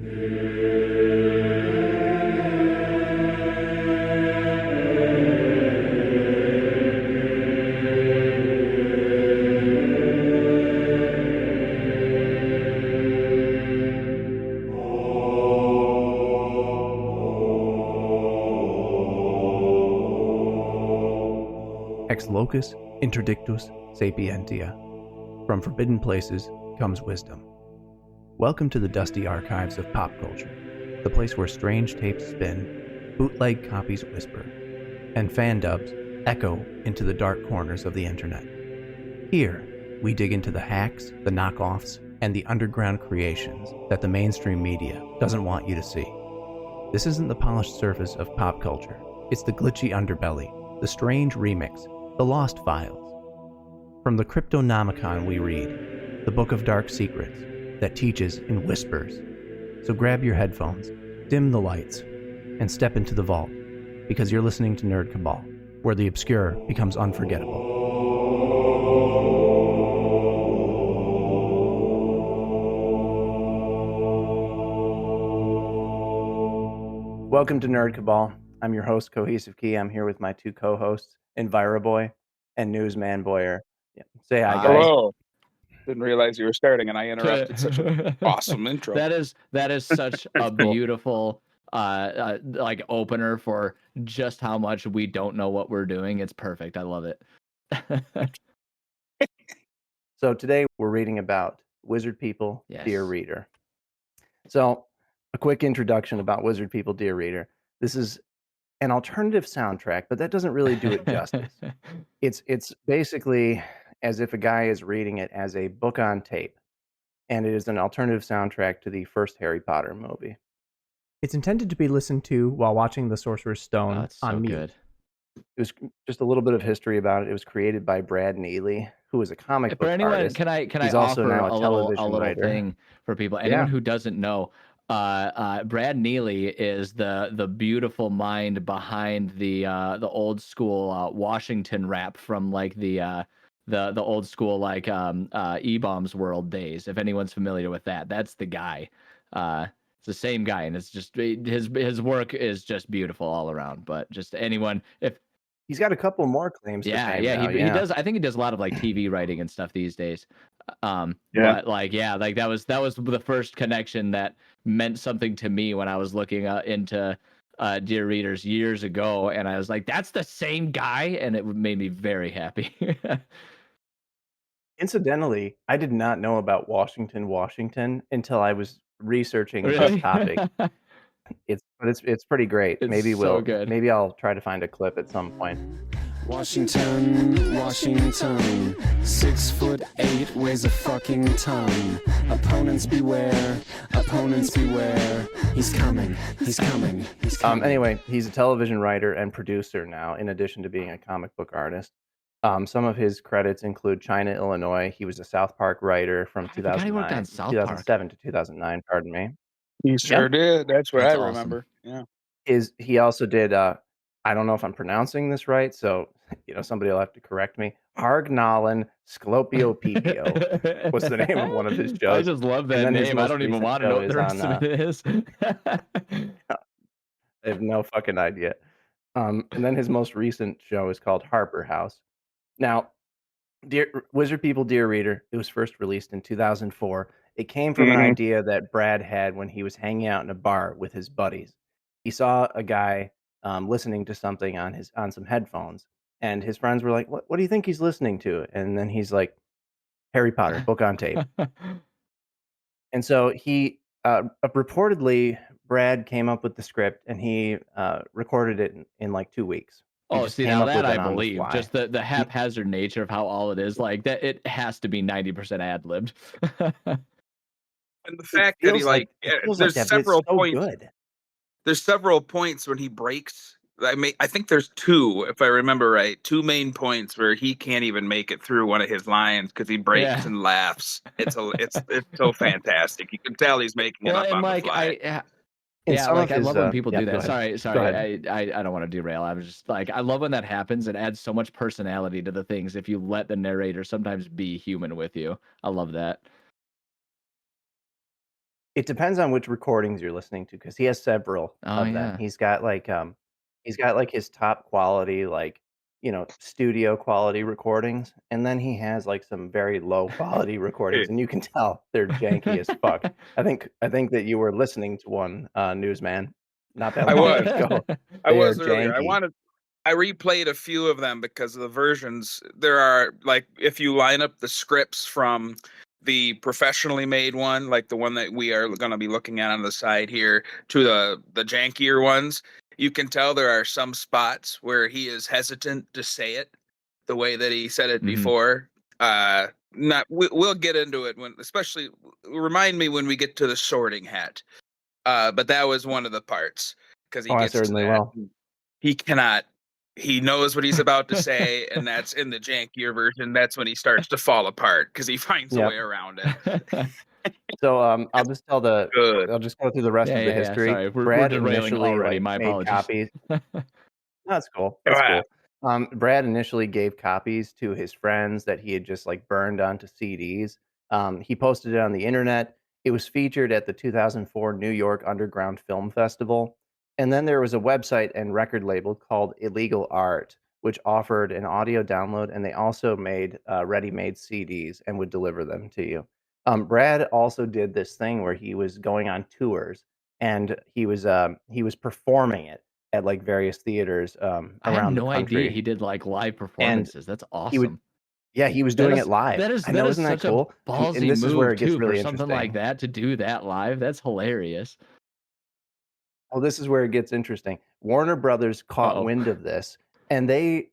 Ex locus interdictus sapientia. From forbidden places comes wisdom. Welcome to the dusty archives of pop culture, the place where strange tapes spin, bootleg copies whisper, and fan dubs echo into the dark corners of the internet. Here, we dig into the hacks, the knockoffs, and the underground creations that the mainstream media doesn't want you to see. This isn't the polished surface of pop culture. It's the glitchy underbelly, the strange remix, the lost files. From the Cryptonomicon we read, the book of dark secrets that teaches in whispers. So grab your headphones, dim the lights, and step into the vault, because you're listening to Nerd Cabal, where the obscure becomes unforgettable. Welcome to Nerd Cabal. I'm your host, Cohesive Key. I'm here with my two co-hosts, Enviroboy and Newsman Boyer. Yeah. Say hi, guys. Hello. Didn't realize you were starting, and I interrupted such an awesome intro. That is such a beautiful like opener for just how much we don't know what we're doing. It's perfect. I love it. So today we're reading about Wizard People, Yes. Dear Reader. So a quick introduction about Wizard People, Dear Reader. This is an alternative soundtrack, but that doesn't really do it justice. It's basically as if a guy is reading it as a book on tape, and it is an alternative soundtrack to the first Harry Potter movie. It's intended to be listened to while watching The Sorcerer's Stone That's so on mute. good. It was just a little bit of history about it. It was created by Brad Neely, who is a comic book For anyone, artist. can I He's also offer now a a little television writer. thing for people? Anyone who doesn't know, Brad Neely is the beautiful mind behind the old school Washington rap from like the old school like E-Bombs World days. If anyone's familiar with that, that's the guy. It's the same guy, and it's just his work is just beautiful all around. But just anyone, if he's got a couple more claims. he does. I think he does a lot of like TV writing and stuff these days. But like that was the first connection that meant something to me when I was looking into Dear Readers years ago, and I was like, that's the same guy, and it made me very happy. Incidentally, I did not know about Washington until I was researching Really? this topic. It's pretty great. It's Maybe so good. Maybe I'll try to find a clip at some point. Washington, 6'8", weighs a fucking ton. Opponents beware, he's coming. Anyway, he's a television writer and producer now, in addition to being a comic book artist. Some of his credits include China, Illinois. He was a South Park writer from 2007 to 2009, pardon me. He sure did. That's what That's I awesome. remember. Yeah. He also did I don't know if I'm pronouncing this right, so somebody will have to correct me. Hargnallen Sclopiopepio was the name of one of his shows. I just love that name. I don't even want to know what the rest of it is. I have no fucking idea. And then his most recent show is called Harper House. Now, Wizard People, Dear Reader, it was first released in 2004. It came from an idea that Brad had when he was hanging out in a bar with his buddies. He saw a guy listening to something on some headphones, and his friends were like, "What do you think he's listening to?" And then he's like, "Harry Potter, book on tape." And so he reportedly, Brad came up with the script, and he recorded it in like 2 weeks. Oh, see, now that I believe. Just the haphazard nature of how all it is, like that, it has to be 90% ad-libbed. And the fact that he there's several points. There's several points when he breaks. I think there's two, if I remember right, two main points where he can't even make it through one of his lines because he breaks and laughs. It's so fantastic. You can tell he's making it up on the fly. I love when people do that. Sorry, I don't want to derail. I was just like, I love when that happens. It adds so much personality to the things if you let the narrator sometimes be human with you. I love that. It depends on which recordings you're listening to, because he has several Oh of them. yeah. He's got, like, his top quality, like, studio quality recordings, and then he has, like, some very low quality recordings, and you can tell they're janky as fuck. I think that you were listening to one, Newsman, not that I long was. ago. I They are was earlier. janky. I replayed a few of them because of the versions. There are, like, if you line up the scripts from the professionally made one, like the one that we are going to be looking at on the side here, to the jankier ones, you can tell there are some spots where he is hesitant to say it the way that he said it Mhm. before. Not we'll get into it when, especially remind me when we get to the Sorting Hat. But that was one of the parts because he Oh, I gets to certainly that. will. He cannot. He knows what he's about to say, and that's in the jankier version. That's when he starts to fall apart because he finds a Yep. way around it. So, I'll That's just tell the good. I'll just go through the rest Yeah, of the yeah, yeah. history. Sorry, we're Brad derailing initially, already. like, My made apologies. copies. That's cool. That's Ah, cool. Brad initially gave copies to his friends that he had just, like, burned onto CDs. He posted it on the internet. It was featured at the 2004 New York Underground Film Festival. And then there was a website and record label called Illegal Art, which offered an audio download, and they also made ready-made CDs and would deliver them to you. Brad also did this thing where he was going on tours, and he was performing it at, like, various theaters, I had around the no idea country, he did like live and performances. That's he would awesome. yeah, he was That doing it is live. that is I that know, is isn't that such a cool? And ballsy this is where move it gets too for really something like interesting. that to do that live. That's hilarious. Oh, this is where it gets interesting. Warner Brothers caught Uh-oh. wind of this, and they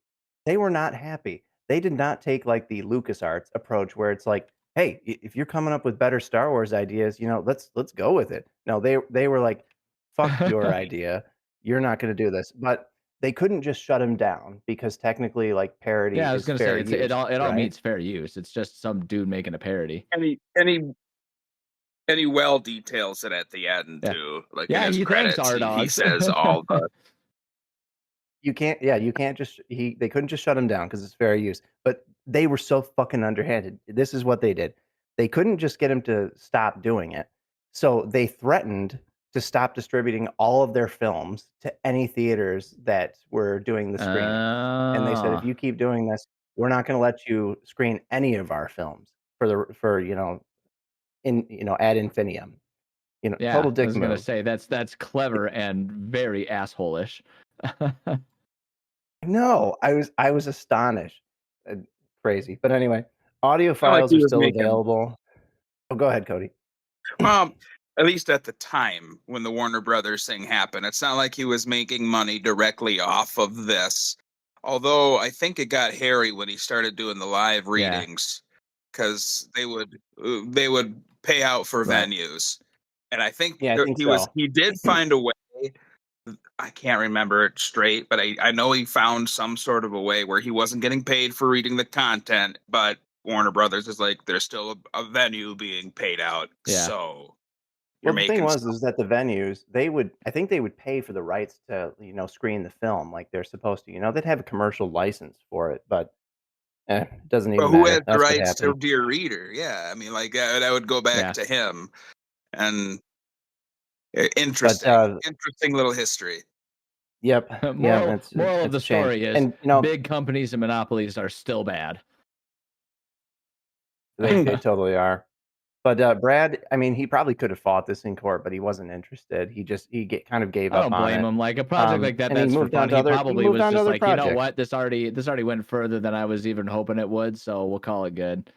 were not happy. They did not take, like, the LucasArts approach where it's like, "Hey, if you're coming up with better Star Wars ideas, let's go with it." No, they were like, "Fuck your idea. You're not gonna do this." But they couldn't just shut him down because technically, like, parody Yeah, I was is gonna say fair it use, all right? meets fair use. It's just some dude making a parody. And he well details it at the end Yeah. too. Like in Yeah, his he thanks credits, our he dogs. says all the You can't just they couldn't just shut him down because it's fair use, but they were so fucking underhanded. This is what they did. They couldn't just get him to stop doing it, so they threatened to stop distributing all of their films to any theaters that were doing the screenings, and they said, "If Oh. you keep doing this, we're not gonna let you screen any of our films for, ad infinitum." Yeah, Total I dick was gonna move. say that's clever and very asshole-ish. No, I was astonished. Uh, Crazy. But anyway, audio not like files he are was still making. available. Oh, go ahead, Cody. Well, at least at the time when the Warner Brothers thing happened, it's not like he was making money directly off of this. Although I think it got hairy when he started doing the live Yeah. readings because they would pay out for Right. venues, and I think Yeah, I think so. he did find a way. I can't remember it straight, but I know he found some sort of a way where he wasn't getting paid for reading the content, but Warner Brothers is like, there's still a venue being paid out, Yeah. so you're Well, the thing making was stuff. is that the venues, I think they would pay for the rights to, screen the film like they're supposed to. They'd have a commercial license for it, but it doesn't But even who has matter. the That's what rights to happened. Dear Reader? Yeah, I mean, like that would go back Yeah. to him. And But interesting little history. yep, yeah, Moral of it's the a shame. story is And big companies and monopolies are still bad. they totally are. But Brad, I mean, he probably could have fought this in court, but he wasn't interested. Kind of gave I up don't on blame it. him. Like a project like that, And he that's for moved on fun. to He was just other like, you know projects. what? This already went further than I was even hoping it would, so we'll call it good.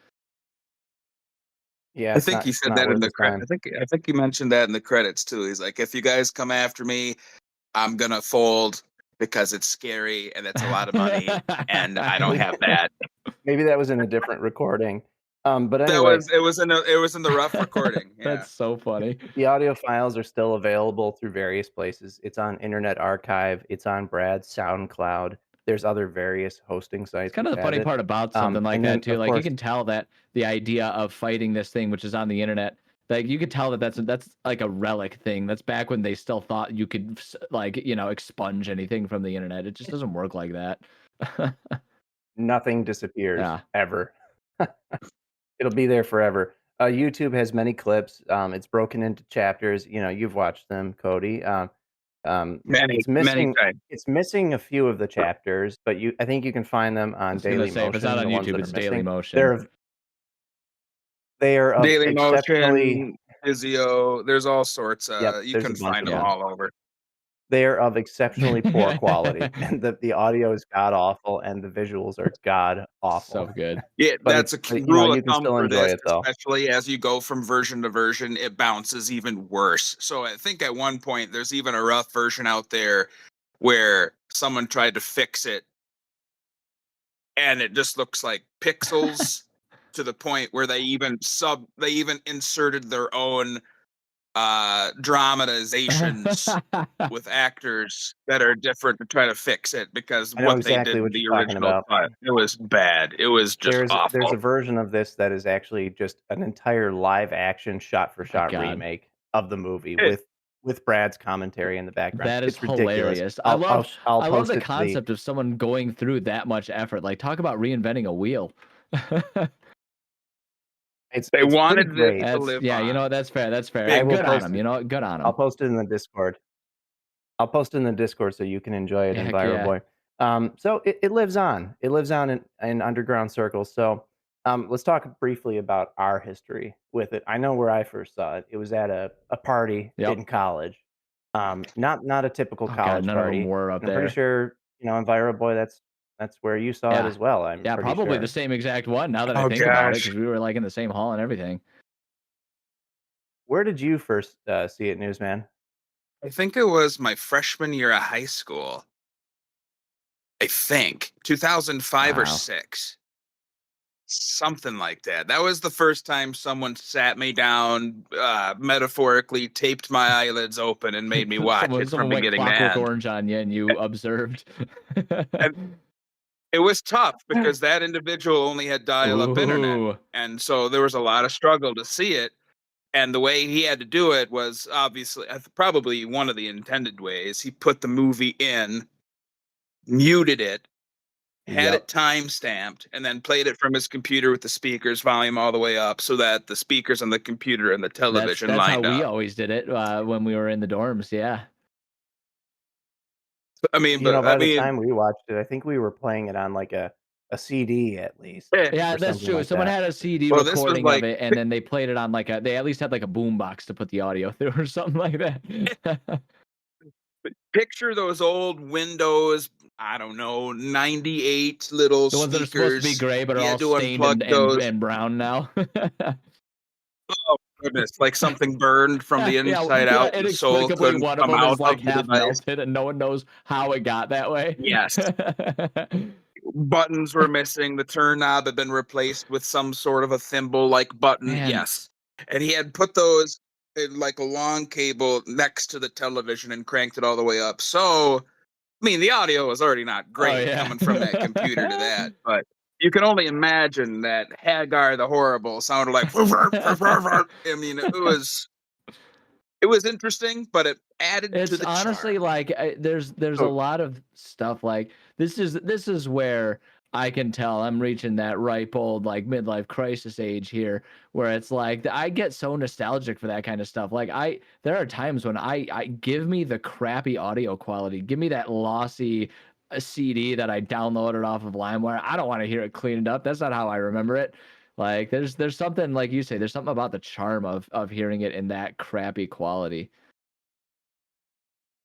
Yeah, I think he it's said not that in worth the his credit. time. I think he mentioned that in the credits too. He's like, if you guys come after me, I'm gonna fold because it's scary and it's a lot of money, and I don't have that. Maybe that was in a different recording. But That anyway, was it was in the rough recording. Yeah. That's so funny. the audio files are still available through various places. It's on Internet Archive. It's on Brad's SoundCloud. There's other various hosting It's sites kind which of the have funny it. part about something like And that then, too. of Like you course, can tell that the idea of fighting this thing, which is on the internet, like you could tell that that's like a relic thing. That's back when they still thought you could expunge anything from the internet. It just doesn't work like that. nothing disappears Yeah. ever. It'll be there forever. YouTube has many clips. It's broken into chapters. You've watched them, Cody. Many, It's many missing. times. It's missing a few of the chapters, but I think you can find them I on was gonna Daily say if it's not Motion. on The ones YouTube, that are it's Daily missing, Motion. they are of Daily exceptionally. Motion, Vizio. There's all sorts. Yep, You there's can a bunch find of them them. all over. They are of exceptionally poor quality, and the audio is god awful, and the visuals are god awful. So good. Yeah, But that's a rule of you can thumb still for enjoy this, it though. especially as you go from version to version, it bounces even worse. So I think at one point there's even a rough version out there where someone tried to fix it and it just looks like pixels to the point where they even inserted their own dramatizations with actors that are different to try to fix it because I know what they did exactly in what the you're talking original about. cut, it was bad. It was just There's awful. a version of this that is actually just an entire live action shot for shot God. remake of the movie with Brad's commentary in the background. That is It's ridiculous. hilarious. I'll I love post the it to the. concept of someone going through that much effort. Like, talk about reinventing a wheel. It's They pretty wanted this great. to That's live yeah, on. that's fair. That's fair. I will Good on post him. it. Good on him. I'll post it in the Discord. I'll post it in the Discord so you can enjoy it in Heck Viral yeah. Boy. So it lives on. It lives on in underground circles. So let's talk briefly about our history with it. I know where I first saw it. It was at a party Yep. in college. Not a typical Oh, college God, none party. of them were up And I'm pretty there. sure, in Viral Boy, that's where you saw it Yeah. as well. I'm Yeah, pretty probably sure. the same exact one now that I Oh, think about it, gosh. because we were like in the same hall and everything. Where did you first see it, Newsman? I think it was my freshman year of high school. I think 2005 or Wow. 6. Something like that. That was the first time someone sat me down, metaphorically taped my eyelids open and made me watch it from Someone went beginning to Clockwork end. Orange on you and you observed. And it was tough because that individual only had dial-up internet, Ooh. and so there was a lot of struggle to see it. And the way he had to do it was obviously probably one of the intended ways. He put the movie in, muted it, had it time stamped, and then played it from his computer with the speakers volume all the way up so that the speakers on the computer and the television That's how lined we up. always did it when we were in the dorms. Yeah. I mean, By the time we watched it, I think we were playing it on like a CD at least. Yeah, that's true. Like Someone that. had a CD Well, this was recording like of it, and then they played it on they at least had like a boom box to put the audio through or something like that. picture those old Windows, I don't know, 98 little The ones that are supposed to be speakers. gray but are You all had to stained unplug those. and brown now. Oh goodness, like something burned from the inside out and the soul Inexplicably couldn't one of come them out is like of the half device. melted and no one knows how it got that way. Yes. Buttons were missing. The turn knob had been replaced with some sort of a thimble-like button. Man. Yes. And he had put those in like a long cable next to the television and cranked it all the way up. So, I mean, the audio was already not great coming from that computer to that, but you can only imagine that Hagar the Horrible sounded like I mean, it was interesting, but it added to the honestly charm. like there's a lot of stuff like this is where I can tell I'm reaching that ripe old like midlife crisis age here, where it's like I get so nostalgic for that kind of stuff. Like there are times when I give me the crappy audio quality, give me that lossy CD that I downloaded off of LimeWire. I don't want to hear it cleaned up. That's not how I remember it. Like there's something, like you say, there's something about the charm of hearing it in that crappy quality.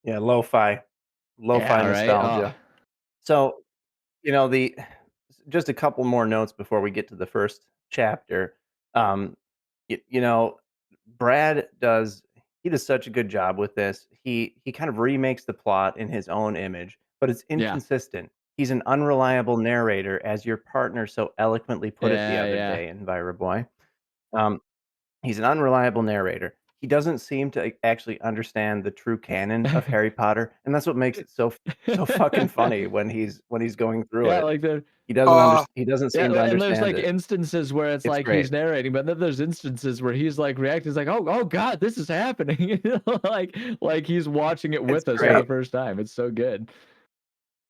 Yeah, lo-fi nostalgia. Right? So, just a couple more notes before we get to the first chapter. Brad does such a good job with this. He kind of remakes the plot in his own image, but it's inconsistent. He's an unreliable narrator, as your partner so eloquently put it the other day in Vira Boy. He's an unreliable narrator. He doesn't seem to actually understand the true canon of Harry Potter, and that's what makes it so fucking funny when he's going through it. Like he doesn't he doesn't seem to understand. And there's like it. instances where it's like great. he's narrating, but then there's instances where he's like reacting, he's like, oh God, this is happening. like he's watching it with us for the first time. It's so good.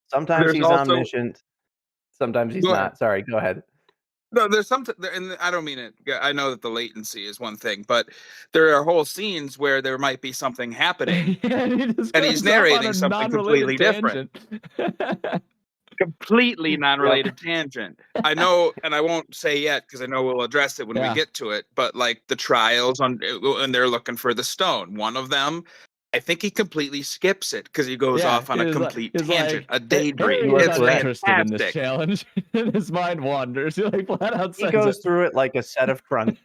Sometimes he's omniscient. Sometimes he's not. Sorry, go ahead. No, there's something, and I don't mean it. I know that the latency is one thing, but there are whole scenes where there might be something happening, Yeah, he just and he's goes off on a narrating something completely non-related different, tangent. completely Yep. non-related tangent. I know, and I won't say yet because I know we'll address it when we Yeah. get to it. But like the trials on, and they're looking for the stone. One of them, I think he completely skips it because he goes Yeah, off on a complete he's tangent, like, a daydream. Harry is It's uninterested in this fantastic. challenge. And his mind wanders. He like flat out He says goes it. through it like a set of crunch.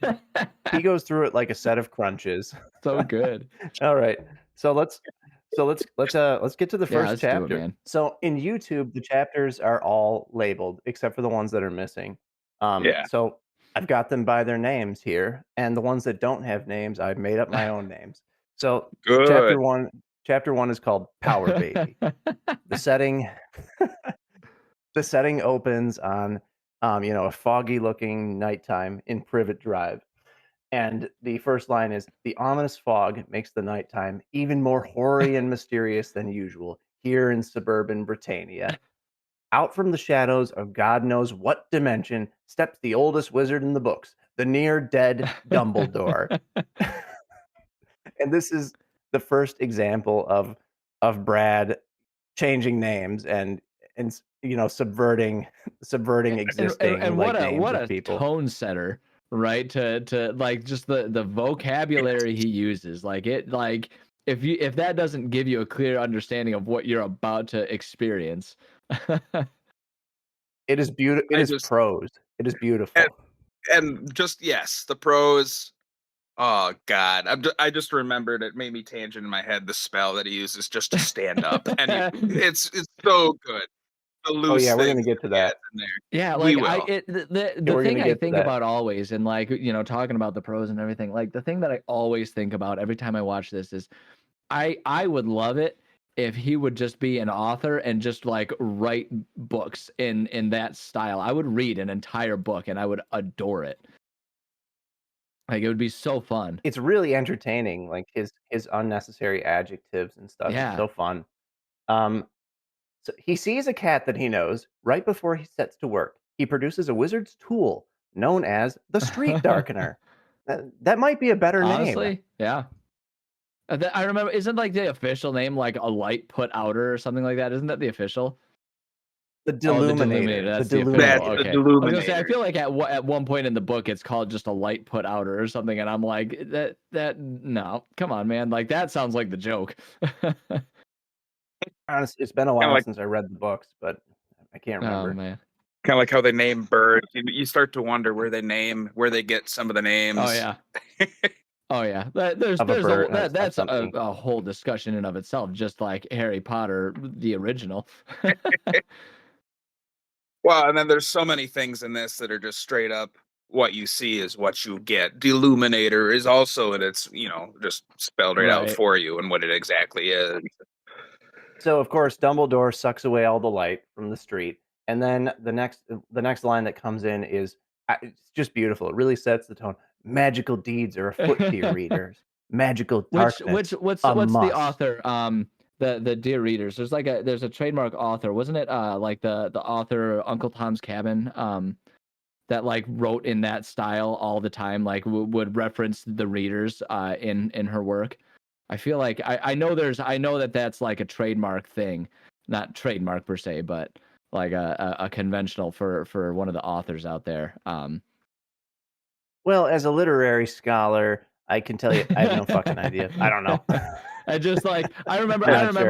He goes through it like a set of crunches. So good. All right. So let's get to the Yeah, first let's do it, chapter. man. So in YouTube, the chapters are all labeled except for the ones that are missing. Yeah. So I've got them by their names here, and the ones that don't have names, I've made up my own names. So Good. chapter one is called Power Baby. The setting opens on a foggy looking nighttime in Privet Drive. And the first line is, the ominous fog makes the nighttime even more hoary and mysterious than usual here in suburban Britannia. Out from the shadows of God knows what dimension steps the oldest wizard in the books, the near dead Dumbledore. And this is the first example of Brad changing names and subverting existing and like what names a of people. tone setter, right? To like just the vocabulary he uses. Like it like if that doesn't give you a clear understanding of what you're about to experience. It is beautiful. It is prose. It is beautiful. And just yes, the prose. Oh God, I just remembered, it made me tangent in my head the spell that he uses just to stand up, and it's so good. Oh yeah, we're gonna get to that. Yeah, like the thing I think about always, and like talking about the pros and everything, like the thing that I always think about every time I watch this is, I would love it if he would just be an author and just like write books in that style. I would read an entire book and I would adore it. Like it would be so fun. It's really entertaining, like his unnecessary adjectives and stuff. Yeah. It's so fun. So he sees a cat that he knows right before he sets to work. He produces a wizard's tool known as the Street Darkener. That might be a better name. Honestly, yeah. I remember, isn't like the official name like a light put outer or something like that? Isn't that the official? The Deluminator. That's the official. Okay. I was gonna say, I feel like at one point in the book it's called just a light put outer or something, and I'm like, that no, come on, man, like that sounds like the joke. Honestly, it's been a while since I read the books, but I can't remember. Oh man. Kind of like how they name birds. You start to wonder where they get some of the names. Oh yeah. Oh yeah. That's a whole discussion in of itself, just like Harry Potter, the original. Well, and then there's so many things in this that are just straight up what you see is what you get. Deluminator is also, and it's just spelled right out for you and what it exactly is. So of course Dumbledore sucks away all the light from the street, and then the next line that comes in is it's just beautiful. It really sets the tone. Magical deeds are afoot to your readers. Magical darkness. What's the author? The dear readers. There's a trademark author, wasn't it? Like the author Uncle Tom's Cabin. That like wrote in that style all the time. Like would reference the readers. In her work. I feel like I know that's like a trademark thing, not trademark per se, but like a conventional for one of the authors out there. Well, as a literary scholar, I can tell you, I have no fucking idea. I don't know. I just like I remember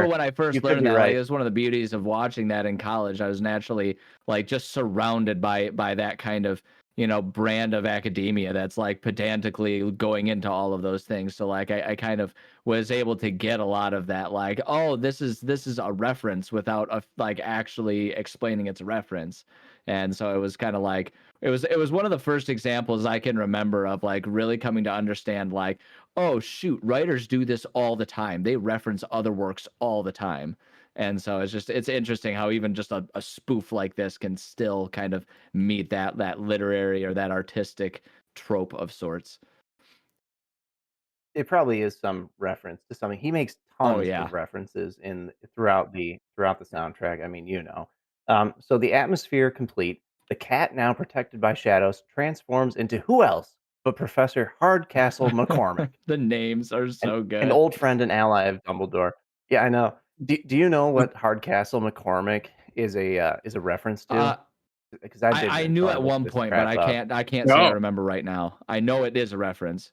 when I first learned that. Like, it was one of the beauties of watching that in college. I was naturally like just surrounded by that kind of brand of academia that's like pedantically going into all of those things. So like I kind of was able to get a lot of that. Like, oh, this is a reference without like actually explaining its reference. And so it was kind of like it was one of the first examples I can remember of like really coming to understand like, oh shoot, writers do this all the time. They reference other works all the time. And so it's interesting how even just a spoof like this can still kind of meet that literary or that artistic trope of sorts. It probably is some reference to something. He makes tons of references throughout the soundtrack. I mean, so the atmosphere complete. The cat, now protected by shadows, transforms into who else but Professor Hardcastle McCormick. The names are so good. An old friend and ally of Dumbledore. Yeah, I know. Do you know what Hardcastle McCormick is a reference to? Because I didn't. I knew at one point, but I can't say I remember right now. I know it is a reference.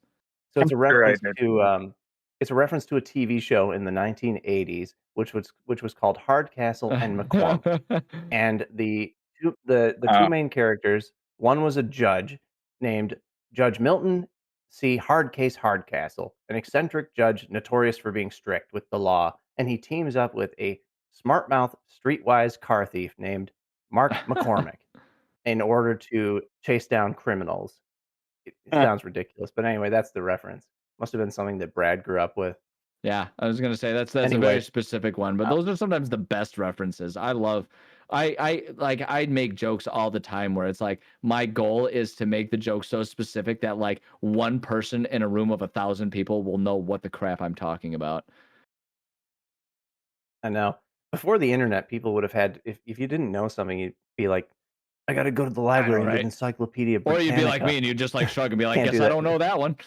So it's a reference to it's a reference to a TV show in the 1980s, which was called Hardcastle and McCormick. And the two main characters, one was a judge named Judge Milton C. Hardcase Hardcastle, an eccentric judge notorious for being strict with the law, and he teams up with a smart-mouth, streetwise car thief named Mark McCormick in order to chase down criminals. It sounds ridiculous, but anyway, that's the reference. Must have been something that Brad grew up with. Yeah, I was gonna say that's a very specific one, but those are sometimes the best references. I'd make jokes all the time where it's like my goal is to make the joke so specific that like one person in a room of 1,000 people will know what the crap I'm talking about. I know. Before the internet, people would have had if you didn't know something, you'd be like, I gotta go to the library and get Encyclopedia Britannica. Or you'd be like me and you'd just like shrug and be like, guess I don't know that one.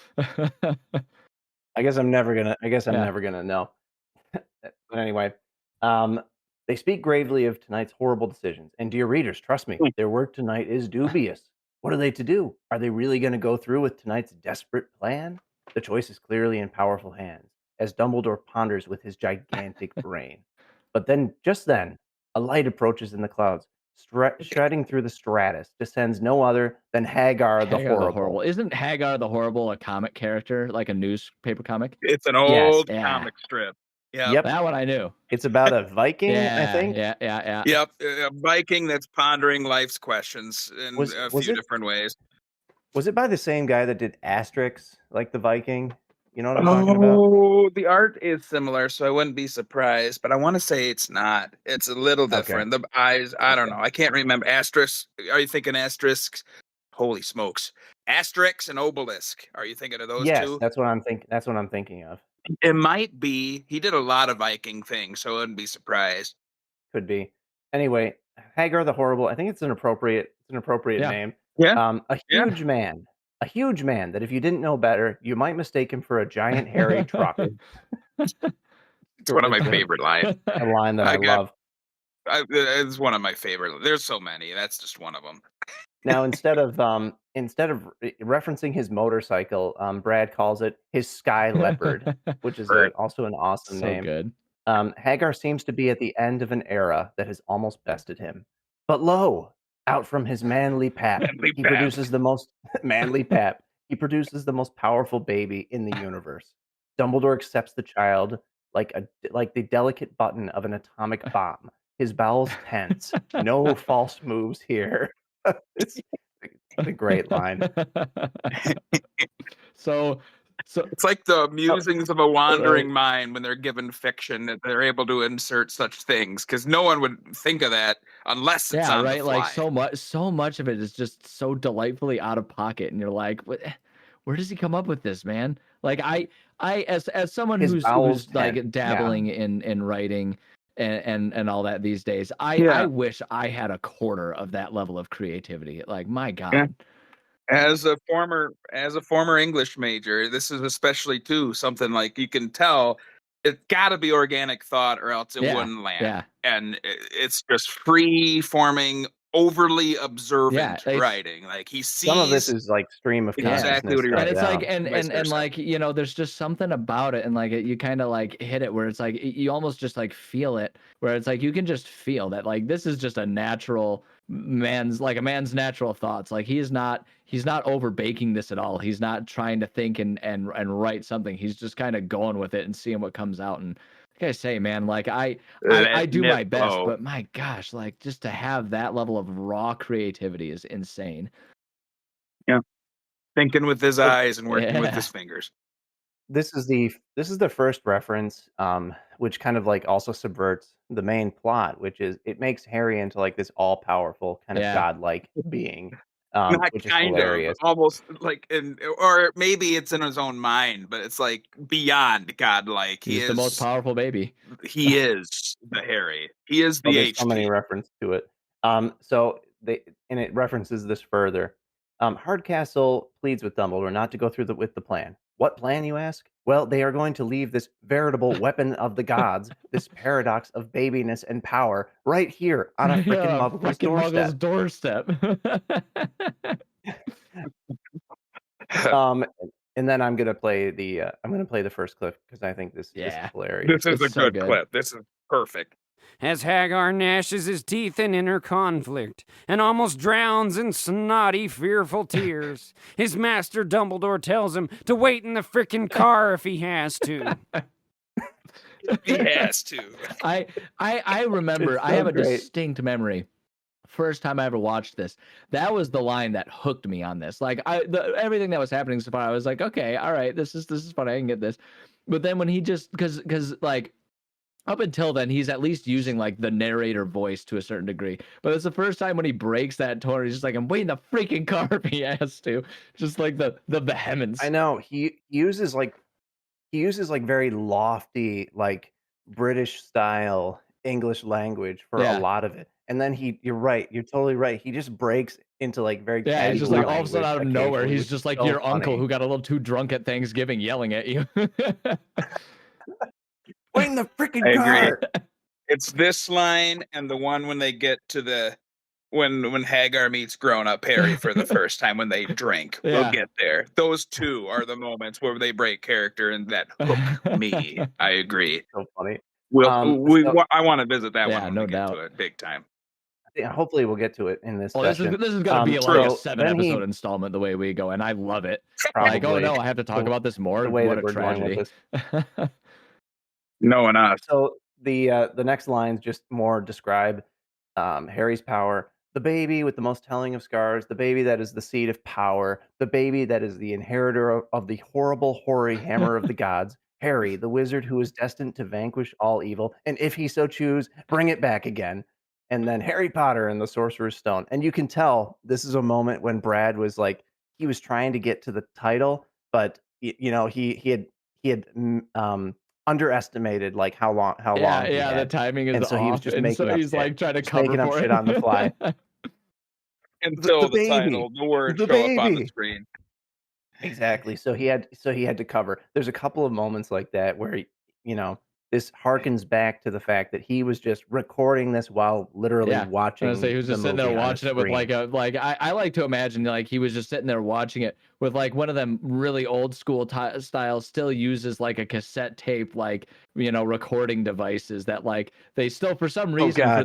I guess I'm never gonna know. But anyway, they speak gravely of tonight's horrible decisions. And dear readers, trust me, their work tonight is dubious. What are they to do? Are they really going to go through with tonight's desperate plan? The choice is clearly in powerful hands, as Dumbledore ponders with his gigantic brain. But then, just then, a light approaches in the clouds. Shredding through the stratus descends no other than Hagar the Horrible. Isn't Hagar the Horrible a comic character, like a newspaper comic? It's an old comic strip. Yep, that one I knew. It's about a Viking, I think. Yeah. Yep, a Viking that's pondering life's questions in a few different ways. Was it by the same guy that did Asterix, like the Viking? You know what I'm talking about? Oh, the art is similar, so I wouldn't be surprised. But I want to say it's not. It's a little different. The eyes, I don't know. I can't remember. Asterisk. Are you thinking asterisks? Holy smokes! Asterix and obelisk. Are you thinking of those two? Yes, that's what I'm thinking. That's what I'm thinking of. It might be. He did a lot of Viking things, so I wouldn't be surprised. Could be. Anyway, Hagar the Horrible. I think it's an appropriate name. Yeah. A huge man. A huge man that if you didn't know better, you might mistake him for a giant hairy truck. It's one of my favorite lines. A line that I love. It's one of my favorite. There's so many. That's just one of them. Now, instead of referencing his motorcycle, Brad calls it his Sky Leopard, which is also an awesome name. Good. Hagar seems to be at the end of an era that has almost bested him. But lo, out from his manly pap, he produces the most manly pap. He produces the most powerful baby in the universe. Dumbledore accepts the child like the delicate button of an atomic bomb. His bowels tense. No false moves here. It's a great line. So it's like the musings of a wandering mind when they're given fiction that they're able to insert such things because no one would think of that unless it's on the fly. Like so much of it is just so delightfully out of pocket, and you're like, where does he come up with this, man? Like I as someone who's like dabbling in writing and all that these days, I wish I had a quarter of that level of creativity. Like my God. Yeah. As a former English major, this is especially too something like you can tell it's got to be organic thought or else it wouldn't land. Yeah. And it's just free forming, overly observant writing. Like he sees some of this is like stream of consciousness. Exactly what he writes. And it's like and like, you know, there's just something about it, and like you kind of like hit it where it's like you almost just like feel it, where it's like you can just feel that like this is just a man's natural thoughts. Like he's not over baking this at all. He's not trying to think and write something. He's just kind of going with it and seeing what comes out. And like I say, man, like I do my best, but my gosh, like just to have that level of raw creativity is insane. Yeah. Thinking with his eyes and working with his fingers. This is the first reference, which kind of like also subverts the main plot, which is it makes Harry into like this all-powerful kind of godlike being, which is hilarious. Almost like or maybe it's in his own mind, but it's like beyond godlike. He's the most powerful baby. He is the Harry. He is the There's so many references to it. So and it references this further. Hardcastle pleads with Dumbledore not to go through with the plan. What plan, you ask? Well, they are going to leave this veritable weapon of the gods, this paradox of babiness and power, right here on a frickin' Muggle's doorstep. And then I'm gonna play the first clip because I think this is hilarious. This is a good clip. This is perfect. As Hagar gnashes his teeth in inner conflict and almost drowns in snotty, fearful tears, his master Dumbledore tells him to wait in the frickin' car if he has to. He has to. I remember. I have a distinct memory. First time I ever watched this, that was the line that hooked me on this. Like everything that was happening so far, I was like, okay, all right, this is fun. I can get this. But then when he just because like. Up until then, he's at least using like the narrator voice to a certain degree. But it's the first time when he breaks that tone, he's just like, I'm waiting the freaking car if he has to. Just like the vehemence. I know. He uses like very lofty, like British style English language for a lot of it. And then you're right, you're totally right. He just breaks into like very he's just like all of a sudden out of nowhere, he's just like your uncle who got a little too drunk at Thanksgiving yelling at you. Wait in the freaking car. It's this line and the one when they get to when Hagar meets grown-up Harry for the first time when they drink. We'll get there. Those two are the moments where they break character and that hook me. I agree. So funny. I want to visit that one when no we doubt. get to it big time. Yeah, hopefully we'll get to it in this session. This is going to be like a 7-episode installment the way we go, and I love it. Probably. Like, oh no, I have to talk about this more. The way what that a we're tragedy. going with this. No and us. So the next lines just more describe Harry's power. The baby with the most telling of scars, the baby that is the seed of power, the baby that is the inheritor of the horrible, hoary hammer of the gods, Harry, the wizard who is destined to vanquish all evil, and if he so choose, bring it back again. And then Harry Potter and the Sorcerer's Stone. And you can tell this is a moment when Brad was like, he was trying to get to the title, but he had underestimated like how long the timing is and so off. He was just making up he's shit. like trying to cover up for shit it. on the fly. Until the title, the words show up on the screen. Exactly. So he had to cover. There's a couple of moments like that where this harkens back to the fact that he was just recording this while literally watching. He was just sitting there watching it with I like to imagine like he was just sitting there watching it with like one of them really old school style still uses like a cassette tape recording devices that like they still for some reason for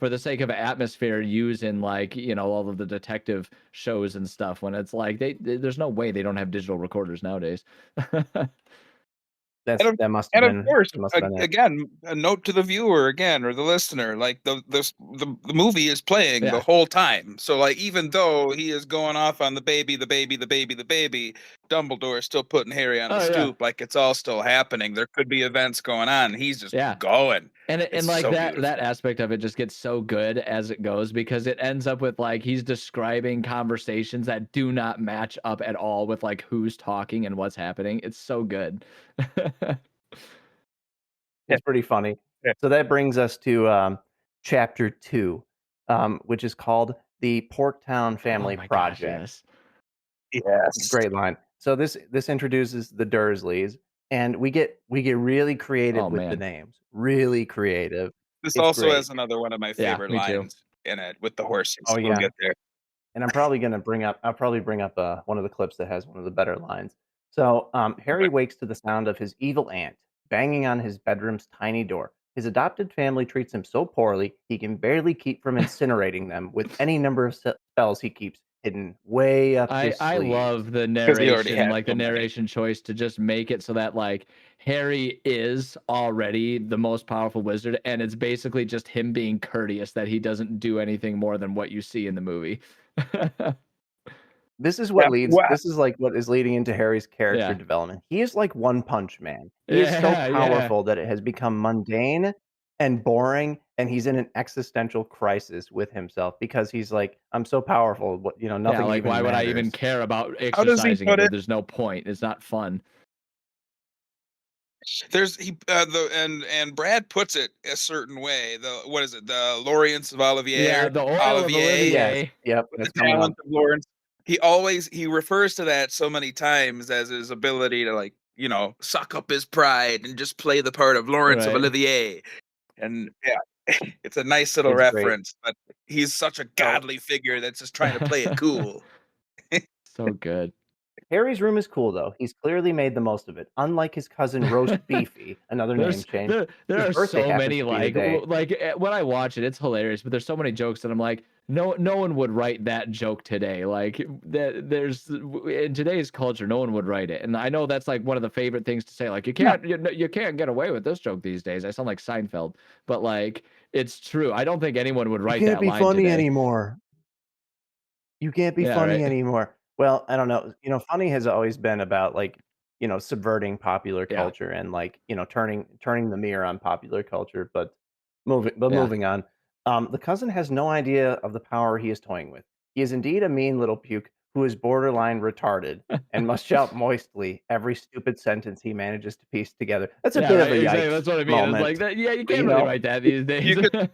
the sake of atmosphere use in like all of the detective shows and stuff when it's like there's no way they don't have digital recorders nowadays. That must have been. Of course, again, a note to the viewer or the listener, like the movie is playing the whole time. So like even though he is going off on the baby, Dumbledore is still putting Harry on the stoop, like it's all still happening. There could be events going on. He's just going. And like so that aspect of it just gets so good as it goes because it ends up with like he's describing conversations that do not match up at all with like who's talking and what's happening. It's so good. It's pretty funny. Yeah. So that brings us to chapter 2, which is called the Porktown Family Project. Yes. Great line. So this introduces the Dursleys, and we get really creative with the names. Really creative. This also has another one of my favorite lines in it with the horses. Oh, we'll get there. And I'm probably going to bring up one of the clips that has one of the better lines. So Harry wakes to the sound of his evil aunt banging on his bedroom's tiny door. His adopted family treats him so poorly, he can barely keep from incinerating them with any number of spells he keeps hidden way up his sleeve. I love the narration, like the narration choice to just make it so that like Harry is already the most powerful wizard, and it's basically just him being courteous that he doesn't do anything more than what you see in the movie. This is what leads. This is like what is leading into Harry's character development. He is like One Punch Man. He is so powerful that it has become mundane and boring, and he's in an existential crisis with himself because he's like, I'm so powerful. Nothing. Like, even why would I even care about exercising? There's no point. It's not fun. There's and Brad puts it a certain way. What is it? The Lawrence of Yeah, Olivier, the oil of Olivier, Yes. Olivier. Yep. the That's coming talent up. of Lawrence. He refers to that so many times as his ability to, like, suck up his pride and just play the part of Lawrence of Right. Olivier. And yeah, it's a nice little It's great. reference, but he's such a godly figure that's just trying to play it cool. So good. Harry's room is cool, though. He's clearly made the most of it. Unlike his cousin Roast Beefy, another name change. There whose are birthday so happens many to be today. when I watch it, it's hilarious. But there's so many jokes that I'm like, no one would write that joke today. Like that, there's in today's culture, no one would write it. And I know that's like one of the favorite things to say. Like you can't get away with this joke these days. I sound like Seinfeld, but like it's true. I don't think anyone would You write can't that be line funny today. anymore. You can't be Yeah, funny right. anymore. Well, I don't know. Funny has always been about, like, subverting popular Yeah, culture and, like, turning the mirror on popular culture. But yeah. moving on. The cousin has no idea of the power he is toying with. He is indeed a mean little puke who is borderline retarded and must shout moistly every stupid sentence he manages to piece together. That's a Yeah, bit of right. a Exactly. yikes That's what I mean. It's like moment. that. Yeah, you But, can't really write that these days. You could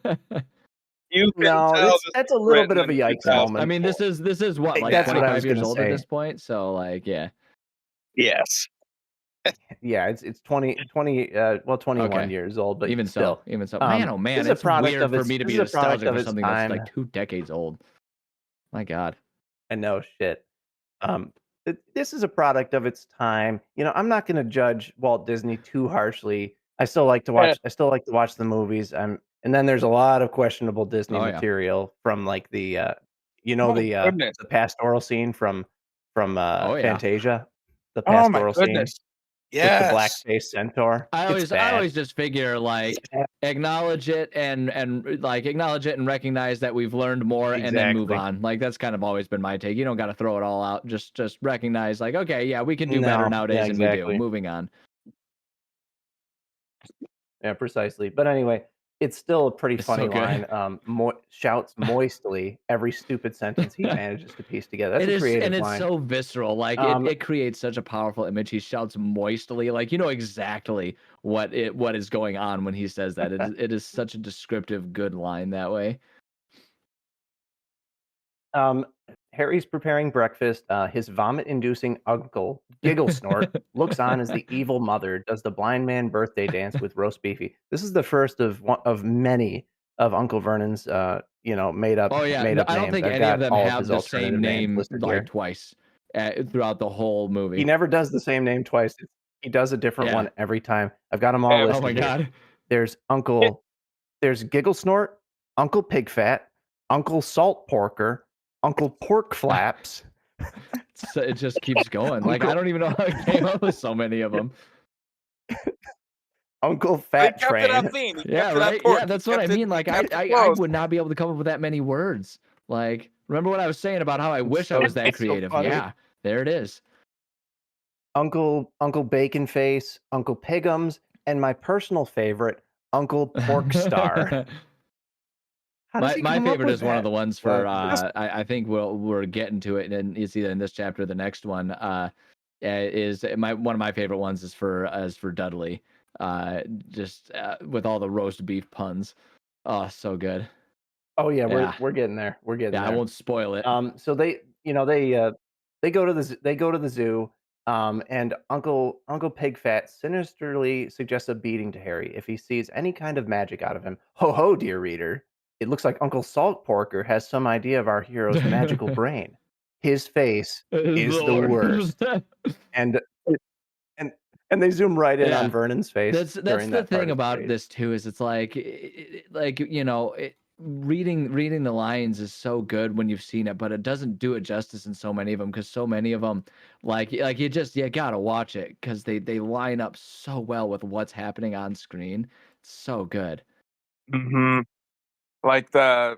you can no, tell this that's a was little bit written of a in yikes I 2004. moment. mean, this is what, like That's what I 25 was years gonna old at say. this point. So like, yeah. Yes. Yeah, it's 21 Okay. years old, but Even so, still. even so. Man, oh This man, is a it's product weird of for its me to this be is a product nostalgic of for its something that's time. like 2 decades old. My God. I know, shit. This is a product of its time. I'm not gonna judge Walt Disney too harshly. I still like to watch the movies, and then there's a lot of questionable Disney Oh yeah. material from, like, Oh goodness. the pastoral scene from Oh yeah. Fantasia, the Oh my pastoral scene goodness. with the Yes. black-faced centaur. It's I bad. always just figure like acknowledge it and like acknowledge it and recognize that we've learned more and then move Exactly. on. Like that's kind of always been my take. You don't got to throw it all out. Just recognize like, okay, yeah, we can do better No. Yeah, nowadays and we do. exactly. Moving on. Yeah, precisely. But anyway, it's still a pretty It's funny so good. line. Shouts moistly every stupid sentence he manages to piece together. That's It a is, and creative it's line. so visceral. Like Um, it creates such a powerful image. He shouts moistly, like you know exactly what is going on when he says that. It is such a descriptive, good line that way. um, Harry's preparing breakfast. His vomit-inducing uncle, Giggle Snort, looks on as the evil mother does the blind man birthday dance with roast beefy. This is the first of many of Uncle Vernon's, made up Oh yeah, made no, up I don't names. think I've any of got them all of have his the same alternative names name listed like here. twice throughout the whole He movie. never does the same name twice. He does a different Yeah. one every time. I've got them all Yeah. Oh my listed here. God. There's Giggle Snort, Uncle Pigfat, Uncle Salt Porker, Uncle Pork Flaps, So it just keeps going. Like I Uncle don't even know how I came up with so many of them. Uncle He Fat kept it on Train. theme. He Yeah, kept it on right. Yeah, point. that's what I mean. He Like kept it I close. would not be able to come up with that many words. Like remember what I was saying about how I wish I was that It's so creative. funny. Yeah, there it is. Uncle Bacon Face, Uncle Pigums, and my personal favorite, Uncle Pork Star. How does he My come up favorite with is one of the that? ones for Just I think we're getting to it and it's either in this chapter or the next one. Is one of my favorite ones is for Dudley. Just with all the roast beef puns. Oh, so good. oh yeah, Yeah. we're getting there. We're getting Yeah, I there. won't spoil it. So they go to the zoo, and Uncle Pigfat sinisterly suggests a beating to Harry if he sees any kind of magic out of him. Ho ho, dear reader! It looks like Uncle Salt Porker has some idea of our hero's magical brain. His face Is is the the worst, worst. and and and they zoom right in on Yeah. Vernon's face That's during the that part. thing It's about great. this too is it's like reading the lines is so good when you've seen it, but it doesn't do it justice in so many of them because so many of them like you gotta watch it because they line up so well with what's happening on screen. It's so good. Hmm. Like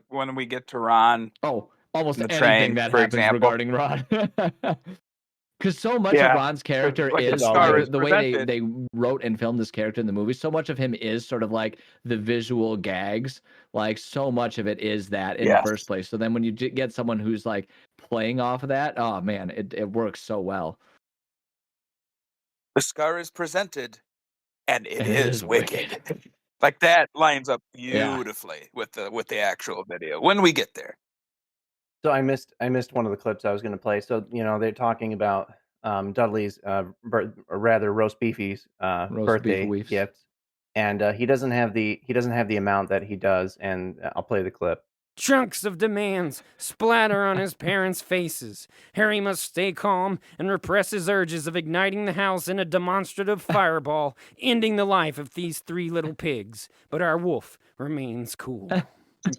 when we get to Ron Oh, almost in the anything train, that for happens example. regarding Ron. Because so much of Yeah, Ron's because character like the is all scar like good. is the way presented. they wrote and filmed this character in the movie. So much of him is sort of like the visual gags. Like so much of it is that in the first Yes, place. So then when you get someone who's like playing off of that, oh man, it works so well. the scar is presented and it is wicked. Like that lines up beautifully with the actual video when we get there. So I missed one of the clips I was going to play. So they're talking about Dudley's roast beefy's birthday gift, and he doesn't have the amount that he does, and I'll play the clip. Chunks of demands splatter on his parents' faces. Harry must stay calm and repress his urges of igniting the house in a demonstrative fireball, ending the life of these 3 little pigs. But our wolf remains cool.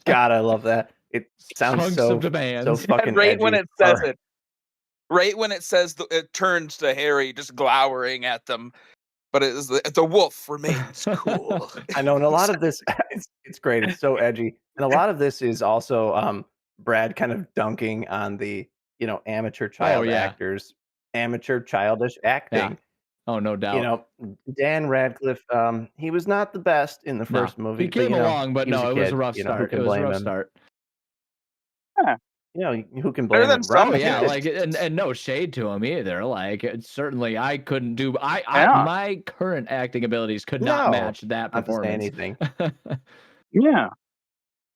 God, I love that. It sounds Chunks so of demands. so fucking right edgy. when it says it. Right when it says it turns to Harry just glowering at them. But the wolf remains cool. I know, and a lot of this, it's great. It's so edgy, and a lot of this is also Brad kind of dunking on the amateur child actors, amateur childish acting. Yeah. Oh, no doubt. Dan Radcliffe, he was not the best in the first movie. He came along, but no, it was a rough start. It was a rough start. Yeah. Who can blame him? Like, and no shade to him either. Like, certainly I couldn't do. My current acting abilities could not match that performance. Not to say anything. Yeah.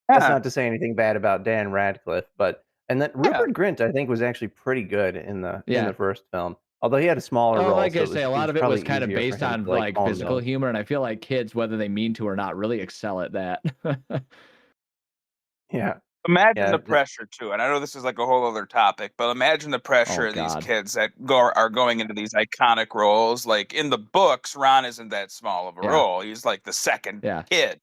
That's not to say anything bad about Dan Radcliffe, and then Rupert Grint, I think, was actually pretty good in the first film. Although he had a smaller role. Like I say, a lot of it was kind of based on like physical humor, and I feel like kids, whether they mean to or not, really excel at that. Yeah. Imagine the pressure too, and I know this is like a whole other topic, but imagine the pressure of these kids that are going into these iconic roles. Like in the books, Ron isn't that small of a role; he's like the second kid.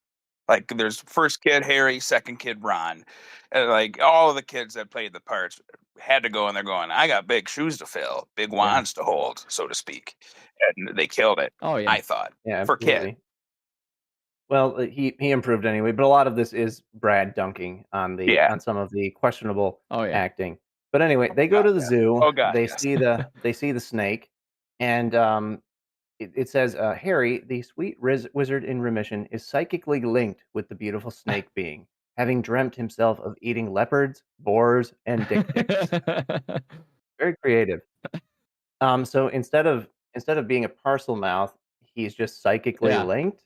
Like there's first kid Harry, second kid Ron, and like all of the kids that played the parts had to go in there going, "I got big shoes to fill, big wands to hold, so to speak," and they killed it. Oh yeah, I thought for kid. Well, he improved anyway, but a lot of this is Brad dunking on on some of the questionable acting. But anyway, they go to the zoo. They see the snake, and it says Harry, the sweet wizard in remission, is psychically linked with the beautiful snake being, having dreamt himself of eating leopards, boars, and dick pics. Very creative. So instead of being a parcel mouth, he's just psychically linked.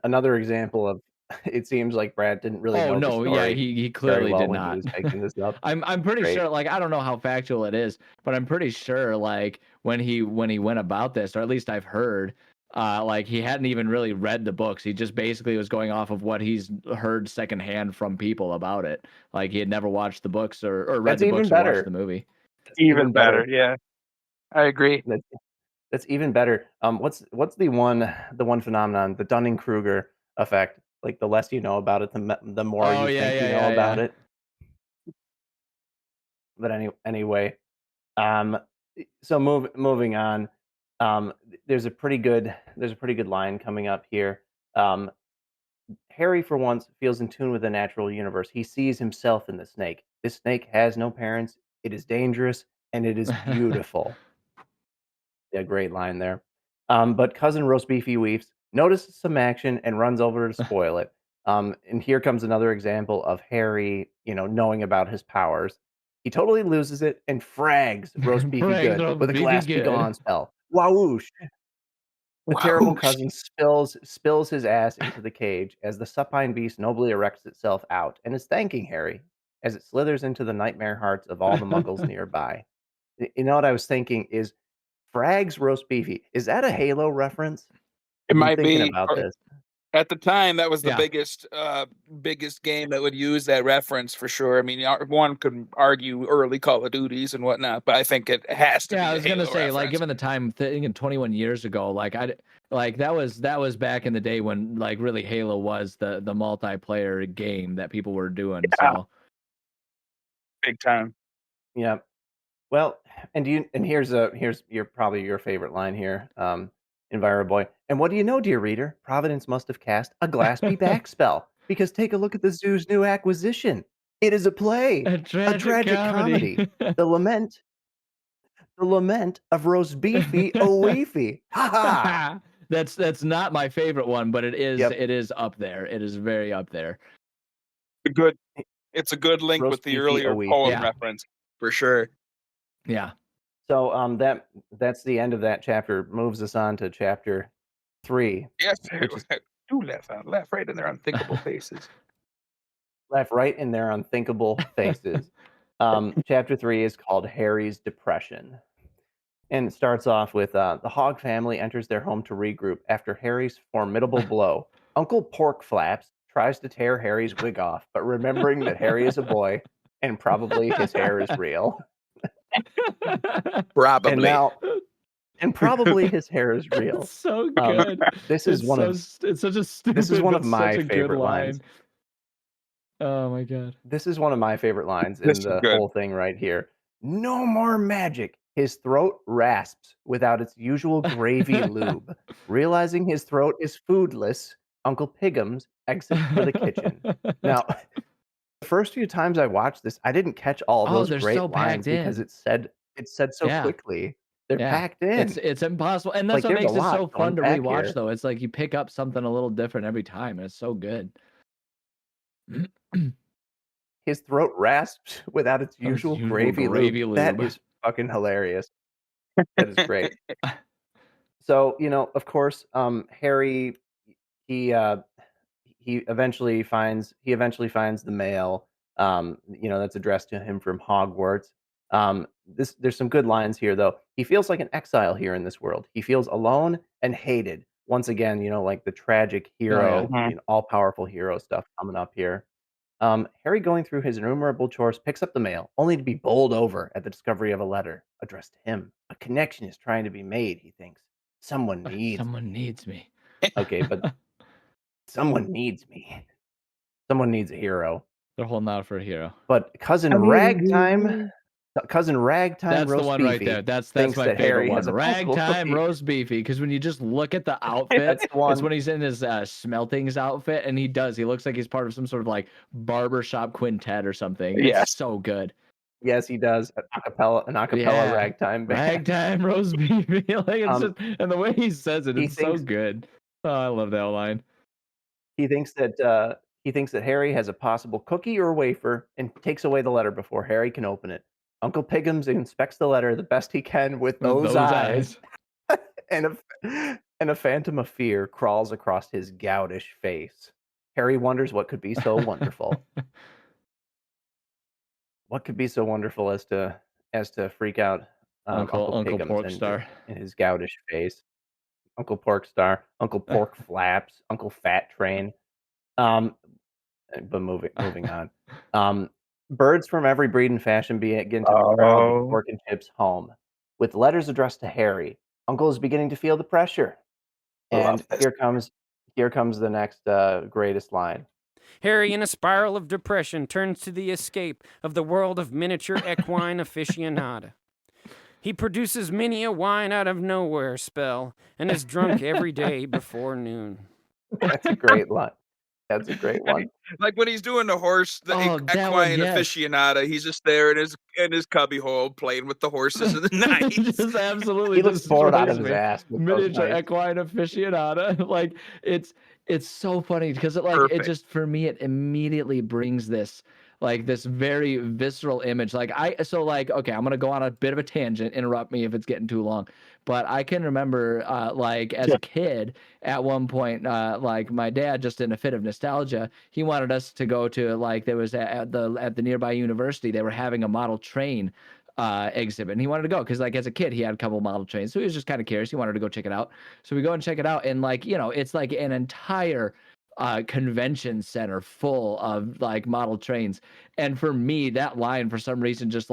Another example of it seems like Brad didn't really know the story. He clearly did not. He was making this up. I'm pretty sure, like, I don't know how factual it is, but I'm pretty sure, like, when he went about this, or at least I've heard, like, he hadn't even really read the books. He just basically was going off of what he's heard secondhand from people about it. Like, he had never watched the books or read the books or watched the movie. Even better, yeah. I agree. That's even better. What's the one phenomenon, the Dunning-Kruger effect? Like the less you know about it, the more you think you know about it. But anyway, so moving on. There's a pretty good line coming up here. Harry, for once, feels in tune with the natural universe. He sees himself in the snake. This snake has no parents. It is dangerous and it is beautiful. Yeah, great line there. But cousin Roast Beefy Weefs notices some action and runs over to spoil it. And here comes another example of Harry, knowing about his powers. He totally loses it and frags Roast Beefy good with a glass begone spell. Wowoosh! The terrible cousin spills his ass into the cage as the supine beast nobly erects itself out and is thanking Harry as it slithers into the nightmare hearts of all the muggles nearby. You know what I was thinking is, Frags Roast Beefy. Is that a Halo reference? It might be. About this. At the time, that was the biggest game that would use that reference for sure. I mean, one could argue early Call of Duties and whatnot, but I think it has to be. Yeah, I was going to say, reference. Like, given the time, thinking 21 years ago, like that was back in the day when like really Halo was the multiplayer game that people were doing. Yeah. So big time. Yeah. Well, and here's probably your favorite line here, Enviro Boy. And what do you know, dear reader? Providence must have cast a glass be back spell, because take a look at the zoo's new acquisition. It is a play, a tragic comedy. the lament of Roast Beefy O'Weefy. Ha ha! That's not my favorite one, but it is it is up there. It is very up there. It's a good link Roast with the earlier poem reference for sure. Yeah. So that's the end of that chapter. Moves us on to chapter 3, Yes, which is two left, right in their unthinkable faces. left, right in their unthinkable faces. Chapter 3 is called Harry's Depression. And it starts off with the Hog family enters their home to regroup after Harry's formidable blow. Uncle Pork Flaps tries to tear Harry's wig off, but remembering that Harry is a boy and probably his hair is real. Probably. And probably his hair is real. It's so good. This is it's such a stupid. This is one of but my such a favorite good line. lines. Oh my god. This is one of my favorite lines in the whole thing right here. No more magic. His throat rasps without its usual gravy lube. Realizing his throat is foodless, Uncle Piggums exits for the kitchen. Now, the first few times I watched this, I didn't catch all those they're great so lines packed in. because it said so Yeah. quickly. They're Yeah. packed in. It's impossible, and that's Like, what there's a makes it lot so to fun to unpack rewatch. here. Though it's like you pick up something a little different every time, and it's so good. His throat rasps without its usual gravy lube. That is fucking hilarious. That is great. So, of course, Harry, he eventually finds the mail, that's addressed to him from Hogwarts. There's some good lines here, though. He feels like an exile here in this world. He feels alone and hated. Once again, like the tragic hero, all-powerful hero stuff coming up here. Harry, going through his innumerable chores, picks up the mail, only to be bowled over at the discovery of a letter addressed to him. A connection is trying to be made, he thinks. Someone needs me. Okay, but someone needs me. Someone needs a hero. They're holding out for a hero. But cousin Ragtime That's roast the one beefy right there. That's thinks my that favorite Harry one. has a possible Ragtime cookie. roast beefy. Because when you just look at the outfit, That's the one. it's when he's in his smeltings outfit, and he looks like he's part of some sort of like barbershop quintet or something. Yes. It's so good. Yes, he does. An acapella ragtime band. Ragtime roast beefy. Like it's just, and the way he says it, it's so good. Oh, I love that line. He thinks that Harry has a possible cookie or wafer and takes away the letter before Harry can open it. Uncle Piggums inspects the letter the best he can with those eyes. and a phantom of fear crawls across his goudish face. Harry wonders what could be so wonderful. What could be so wonderful as to freak out Uncle Piggums Porkstar in his goudish face? Uncle Porkstar, Uncle Pork Flaps, Uncle Fat Train. But moving on. Birds from every breed and fashion begin to crowd the Pork and Chips home. With letters addressed to Harry, Uncle is beginning to feel the pressure. And here comes the next greatest line. Harry, in a spiral of depression, turns to the escape of the world of miniature equine aficionada. He produces many a wine out of nowhere spell and is drunk every day before noon. That's a great line. That's a great one. Like when he's doing the horse, the equine aficionada, he's just there in his cubby hole playing with the horses in the night. Just absolutely, he looks bored out of his ass. Miniature equine aficionada, like it's so funny because it just, for me, it immediately brings this very visceral image. Okay, I'm gonna go on a bit of a tangent. Interrupt me if it's getting too long. But I can remember, as a kid, at one point, my dad, just in a fit of nostalgia, he wanted us to go to there was at the nearby university, they were having a model train exhibit, and he wanted to go because as a kid he had a couple model trains, so he was just kind of curious. He wanted to go check it out, so we go and check it out, and it's like an entire convention center full of model trains. And for me, that line for some reason just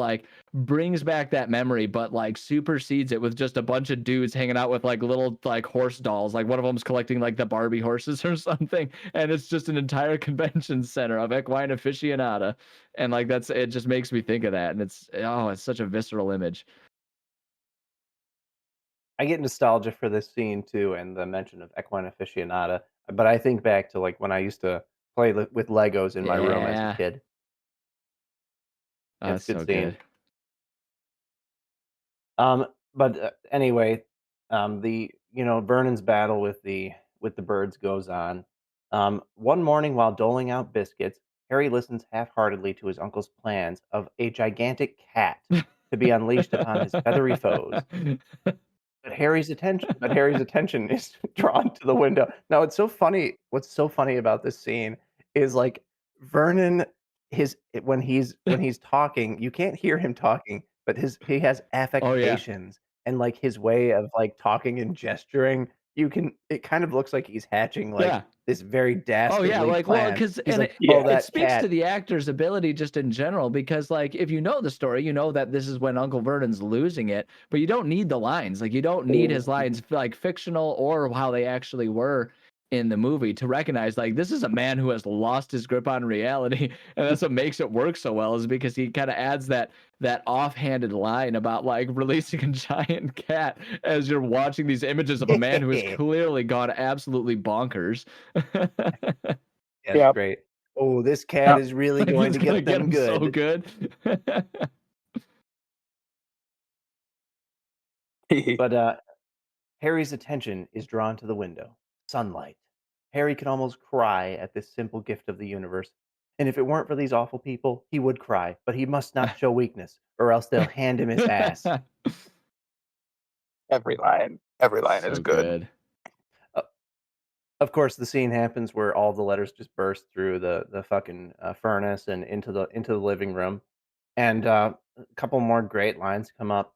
brings back that memory, but supersedes it with just a bunch of dudes hanging out with little horse dolls. One of them's collecting the Barbie horses or something, and it's just an entire convention center of equine aficionada. And it just makes me think of that, and it's such a visceral image. I get nostalgia for this scene too, and the mention of equine aficionada. But I think back to when I used to play with Legos in my room as a kid. It's a good scene. But anyway, Vernon's battle with the birds goes on. One morning, while doling out biscuits, Harry listens half-heartedly to his uncle's plans of a gigantic cat to be unleashed upon his feathery foes. But Harry's attention is drawn to the window. Now, it's so funny. What's so funny about this scene is like Vernon, when he's talking, you can't hear him talking, but he has Oh yeah. affectations and like his way of like talking and gesturing. It kind of looks like he's hatching like Yeah. this very Oh dastardly yeah, like well, plan. because He's and like, it, oh, it that speaks to cat. the actor's ability just in general. Because like if you know the story, you know that this is when Uncle Vernon's losing it, but you don't need the lines. Like you don't need his lines, like fictional or how they actually were in the movie, to recognize like this is a man who has lost his grip on reality, and that's what makes it work so well. Is because he kind of adds that offhanded line about like releasing a giant cat as you're watching these images of a man who has clearly gone absolutely bonkers. That's Yep. great. Oh, this cat is really Like, going it's to gonna get them him so good. good. But Harry's attention is drawn to the window. Sunlight. Harry can almost cry at this simple gift of the universe. And if it weren't for these awful people, he would cry, but he must not show weakness, or else they'll hand him his ass. Every line is So good. good. Of course, the scene happens where all the letters just burst through the fucking furnace and into the living room, and a couple more great lines come up.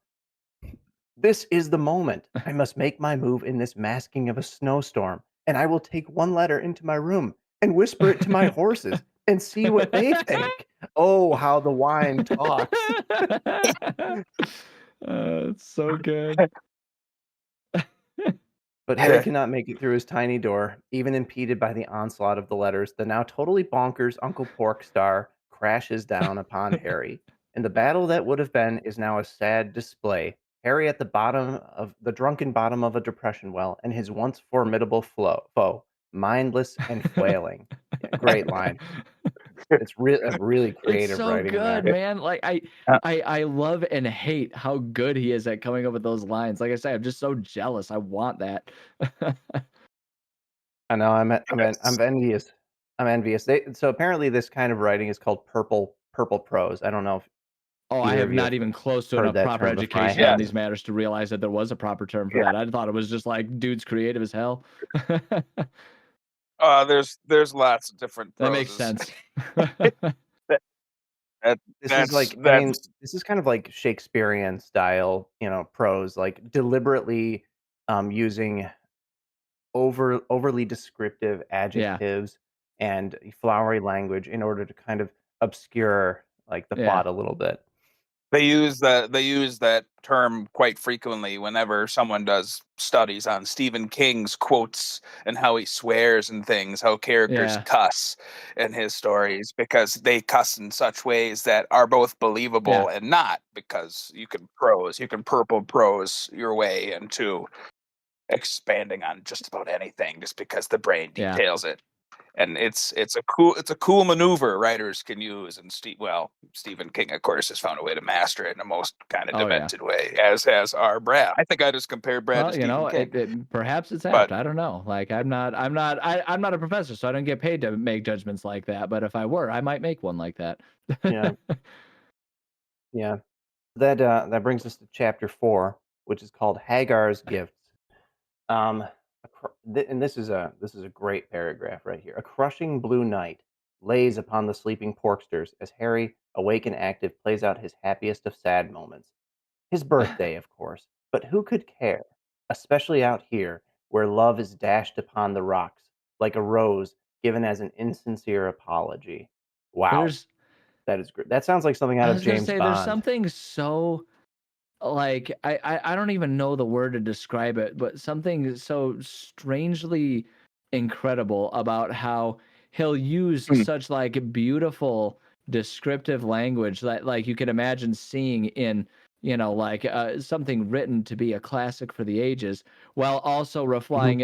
This is the moment. I must make my move in this masking of a snowstorm, and I will take one letter into my room and whisper it to my horses and see what they think. Oh, how the wine talks. It's so good. But Harry cannot make it through his tiny door, even impeded by the onslaught of the letters. The now totally bonkers Uncle Porkstar crashes down upon Harry, and the battle that would have been is now a sad display. Harry at the drunken bottom of a depression well, and his once formidable foe, mindless and flailing. Yeah, great line. It's really It's creative so writing good, there. man. Like I love and hate how good he is at coming up with those lines. Like I say, I'm just so jealous. I want that. I know. I'm envious. I'm envious. So apparently, this kind of writing is called purple prose. I don't know if Oh, I either have of you not have even close to heard enough that proper term before. I education on have. these matters to realize that there was a proper term for that. I thought it was just like dude's creative as hell. There's lots of different That makes proses. sense. This is kind of like Shakespearean style, prose, like deliberately using overly descriptive adjectives and flowery language in order to kind of obscure like the plot a little bit. They use that term quite frequently whenever someone does studies on Stephen King's quotes and how he swears and things, how characters cuss in his stories, because they cuss in such ways that are both believable and not, because you can purple prose your way into expanding on just about anything just because the brain details it. And it's a cool maneuver writers can use, and Stephen King, of course, has found a way to master it in the most kind of demented way, as has our Brad. I think I just compared Brad to Stephen King. Perhaps it's apt. I don't know. Like I'm not a professor, so I don't get paid to make judgments like that. But if I were, I might make one like that. Yeah. Yeah. That brings us to chapter 4, which is called Hagar's Gifts. And this is a great paragraph right here. A crushing blue night lays upon the sleeping Porksters as Harry, awake and active, plays out his happiest of sad moments. His birthday, of course, but who could care? Especially out here, where love is dashed upon the rocks like a rose given as an insincere apology. Wow, that is great. That sounds like something out of James Bond. There's something so like I don't even know the word to describe it, but something so strangely incredible about how he'll use such like beautiful descriptive language that like you could imagine seeing in like something written to be a classic for the ages, while also referencing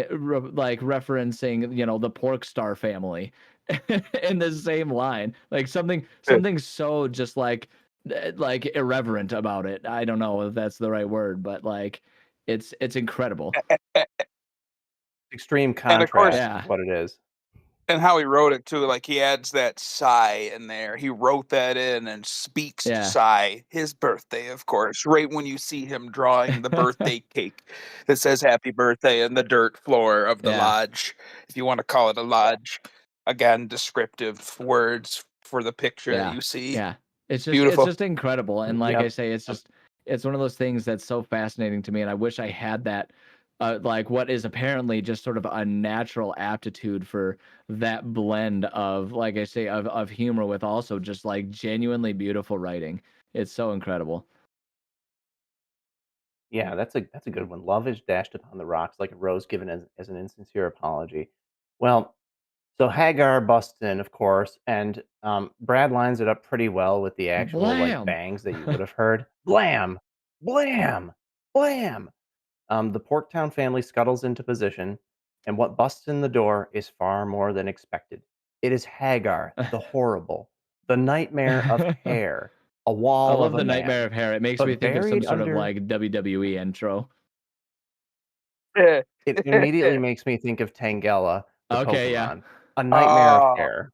the Porkstar family in the same line, like something so just like irreverent about it. I don't know if that's the right word, but like it's incredible. Extreme contrast is what it is. And how he wrote it too, like he adds that sigh in there. He wrote that in and speaks Yeah. sigh. His birthday, of course, right when you see him drawing the birthday cake that says happy birthday in the dirt floor of the lodge. If you want to call it a lodge. Again, descriptive words for the picture that you see. Yeah. It's Beautiful. just incredible. And like I say, it's one of those things that's so fascinating to me. And I wish I had that like what is apparently just sort of a natural aptitude for that blend of, like I say, of humor with also just like genuinely beautiful writing. It's so incredible. Yeah, that's a good one. Love is dashed upon the rocks like a rose given as an insincere apology. Well, so Hagar busts in, of course, and Brad lines it up pretty well with the actual like Blam! bangs that you would have heard. Blam, blam, blam. The Porktown family scuttles into position, and what busts in the door is far more than expected. It is Hagar, the horrible, the nightmare of hair, a I wall love of a the Nightmare man, of Hair. It makes me but think of some buried sort of under. like WWE intro. It immediately makes me think of Tangela, the Okay, yeah. Pokemon, a nightmare of Oh, hair.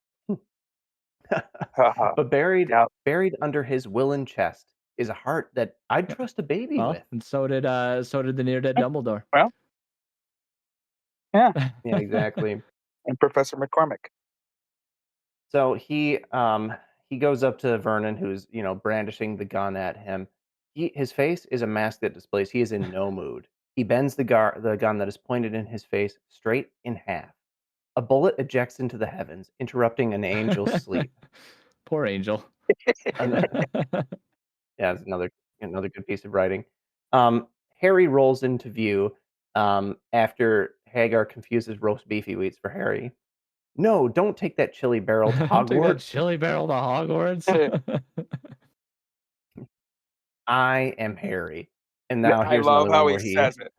But yeah. buried under his woolen chest is a heart that I'd trust a baby Well, with. and so did the near dead Dumbledore. Well, yeah. Yeah, exactly. And Professor McCormick. So he goes up to Vernon, who's brandishing the gun at him. His face is a mask that displays he is in no mood. He bends the gun that is pointed in his face straight in half. A bullet ejects into the heavens, interrupting an angel's sleep. Poor Angel. An- yeah, it's another good piece of writing. Harry rolls into view after Hagar confuses roast beef he eats for Harry. No, don't take that chili barrel to Take that Hogwarts. chili barrel to Hogwarts. I am Harry. And now I here's love another how one he where says it.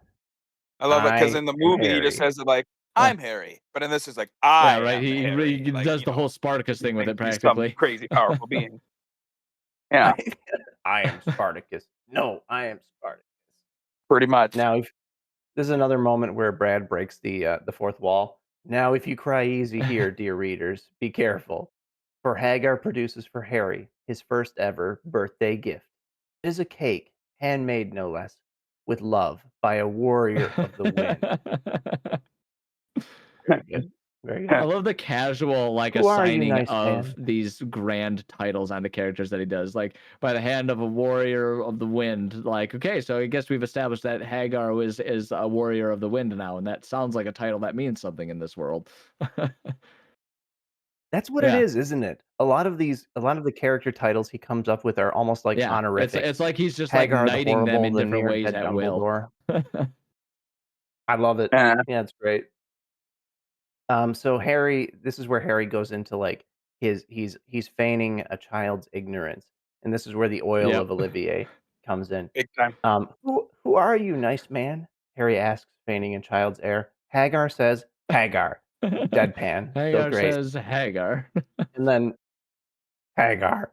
I love it because I in the am movie he just Harry. says it like, Yeah. "I'm Harry," but in this is like, Yeah, "I right. am He Harry." Like, does the whole Spartacus he thing with thinks it he's some practically. crazy powerful being. Yeah, I, I am Spartacus. No, I am Spartacus. pretty much. Now, if this is another moment where Brad breaks the fourth wall. Now, if you cry easy here, dear readers, be careful. For Hagar produces for Harry his first ever birthday gift. It is a cake, handmade no less, with love by a warrior of the wind. Very good. Very I good. love the casual like Who are you, assigning nice of man? these grand titles onto characters that he does, like by the hand of a warrior of the wind. Like, okay, so I guess we've established that Hagar is a warrior of the wind now, and that sounds like a title that means something in this world. That's what it Yeah, is, isn't it? A lot of the character titles he comes up with are almost like yeah. honorifics. It's like he's just like Hagar the knighting them Horrible, in the different near ways dead at will. Dumbledore. I love it. Yeah. Yeah, it's great. So Harry, this is where Harry goes into like he's feigning a child's ignorance, and this is where the oil Yep. of Olivier comes in. Big time. Who are you, nice man? Harry asks, feigning a child's air. Hagar says, Hagar. Deadpan. So Hagar great. says Hagar. And then Hagar.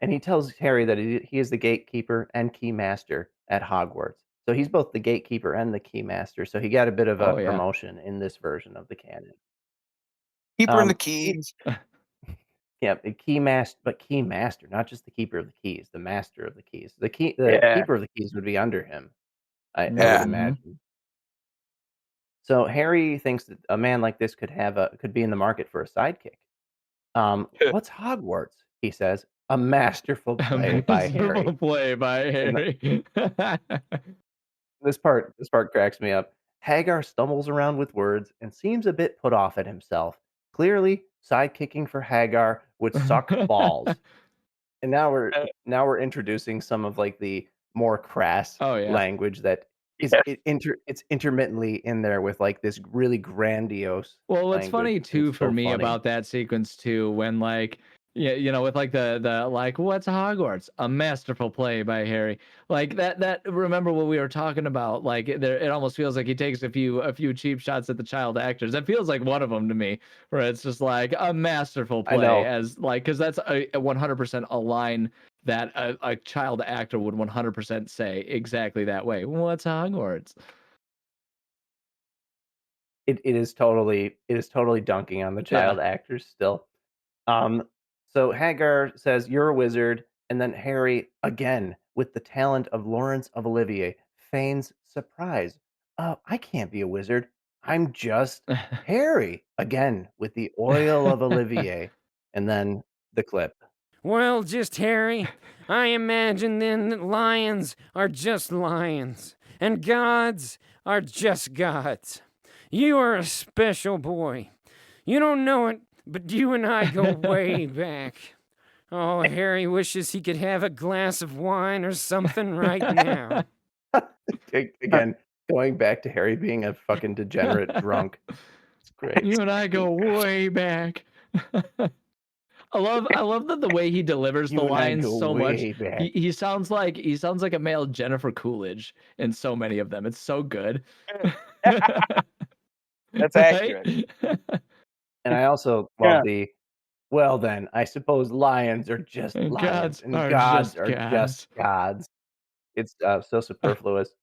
And he tells Harry that he is the gatekeeper and key master at Hogwarts. So he's both the gatekeeper and the key master. So he got a bit of a Oh yeah. promotion in this version of the canon. Keeper and the He, keys. yeah, the key master, not just the keeper of the keys, the master of the keys. The Yeah. keeper of the keys would be under him, I would Yeah. imagine. So Harry thinks that a man like this could be in the market for a sidekick. What's Hogwarts? He says. A masterful play by Harry. Play by And Harry. this part cracks me up. Hagar stumbles around with words and seems a bit put off at himself. Clearly, sidekicking for Hagar would suck balls. And now we're introducing some of like the more crass Oh yeah. language that is it's intermittently in there with like this really grandiose Well, what's language. funny And too it's for so me funny. about that sequence too, when like yeah, with like the like what's Hogwarts? A masterful play by Harry. Like that remember what we were talking about? Like there it almost feels like he takes a few cheap shots at the child actors. That feels like one of them to me, where it's just like a masterful I play know. as like because that's a 100% a line that a child actor would 100% say exactly that way. What's Hogwarts? it is totally dunking on the child actors still. So Hagar says, "You're a wizard," and then Harry, again, with the talent of Lawrence of Olivier, feigns surprise. I can't be a wizard. I'm just Harry. Again, with the oil of Olivier. And then the clip. Well, just Harry, I imagine then that lions are just lions, and gods are just gods. You are a special boy. You don't know it, but you and I go way back. Oh, Harry wishes he could have a glass of wine or something right now. Again, going back to Harry being a fucking degenerate drunk. It's great. You and I go way back. I love that the way he delivers the lines so much. He sounds like a male Jennifer Coolidge in so many of them. It's so good. That's accurate. And I also love the, well then, I suppose lions are just lions and gods are just gods. It's so superfluous.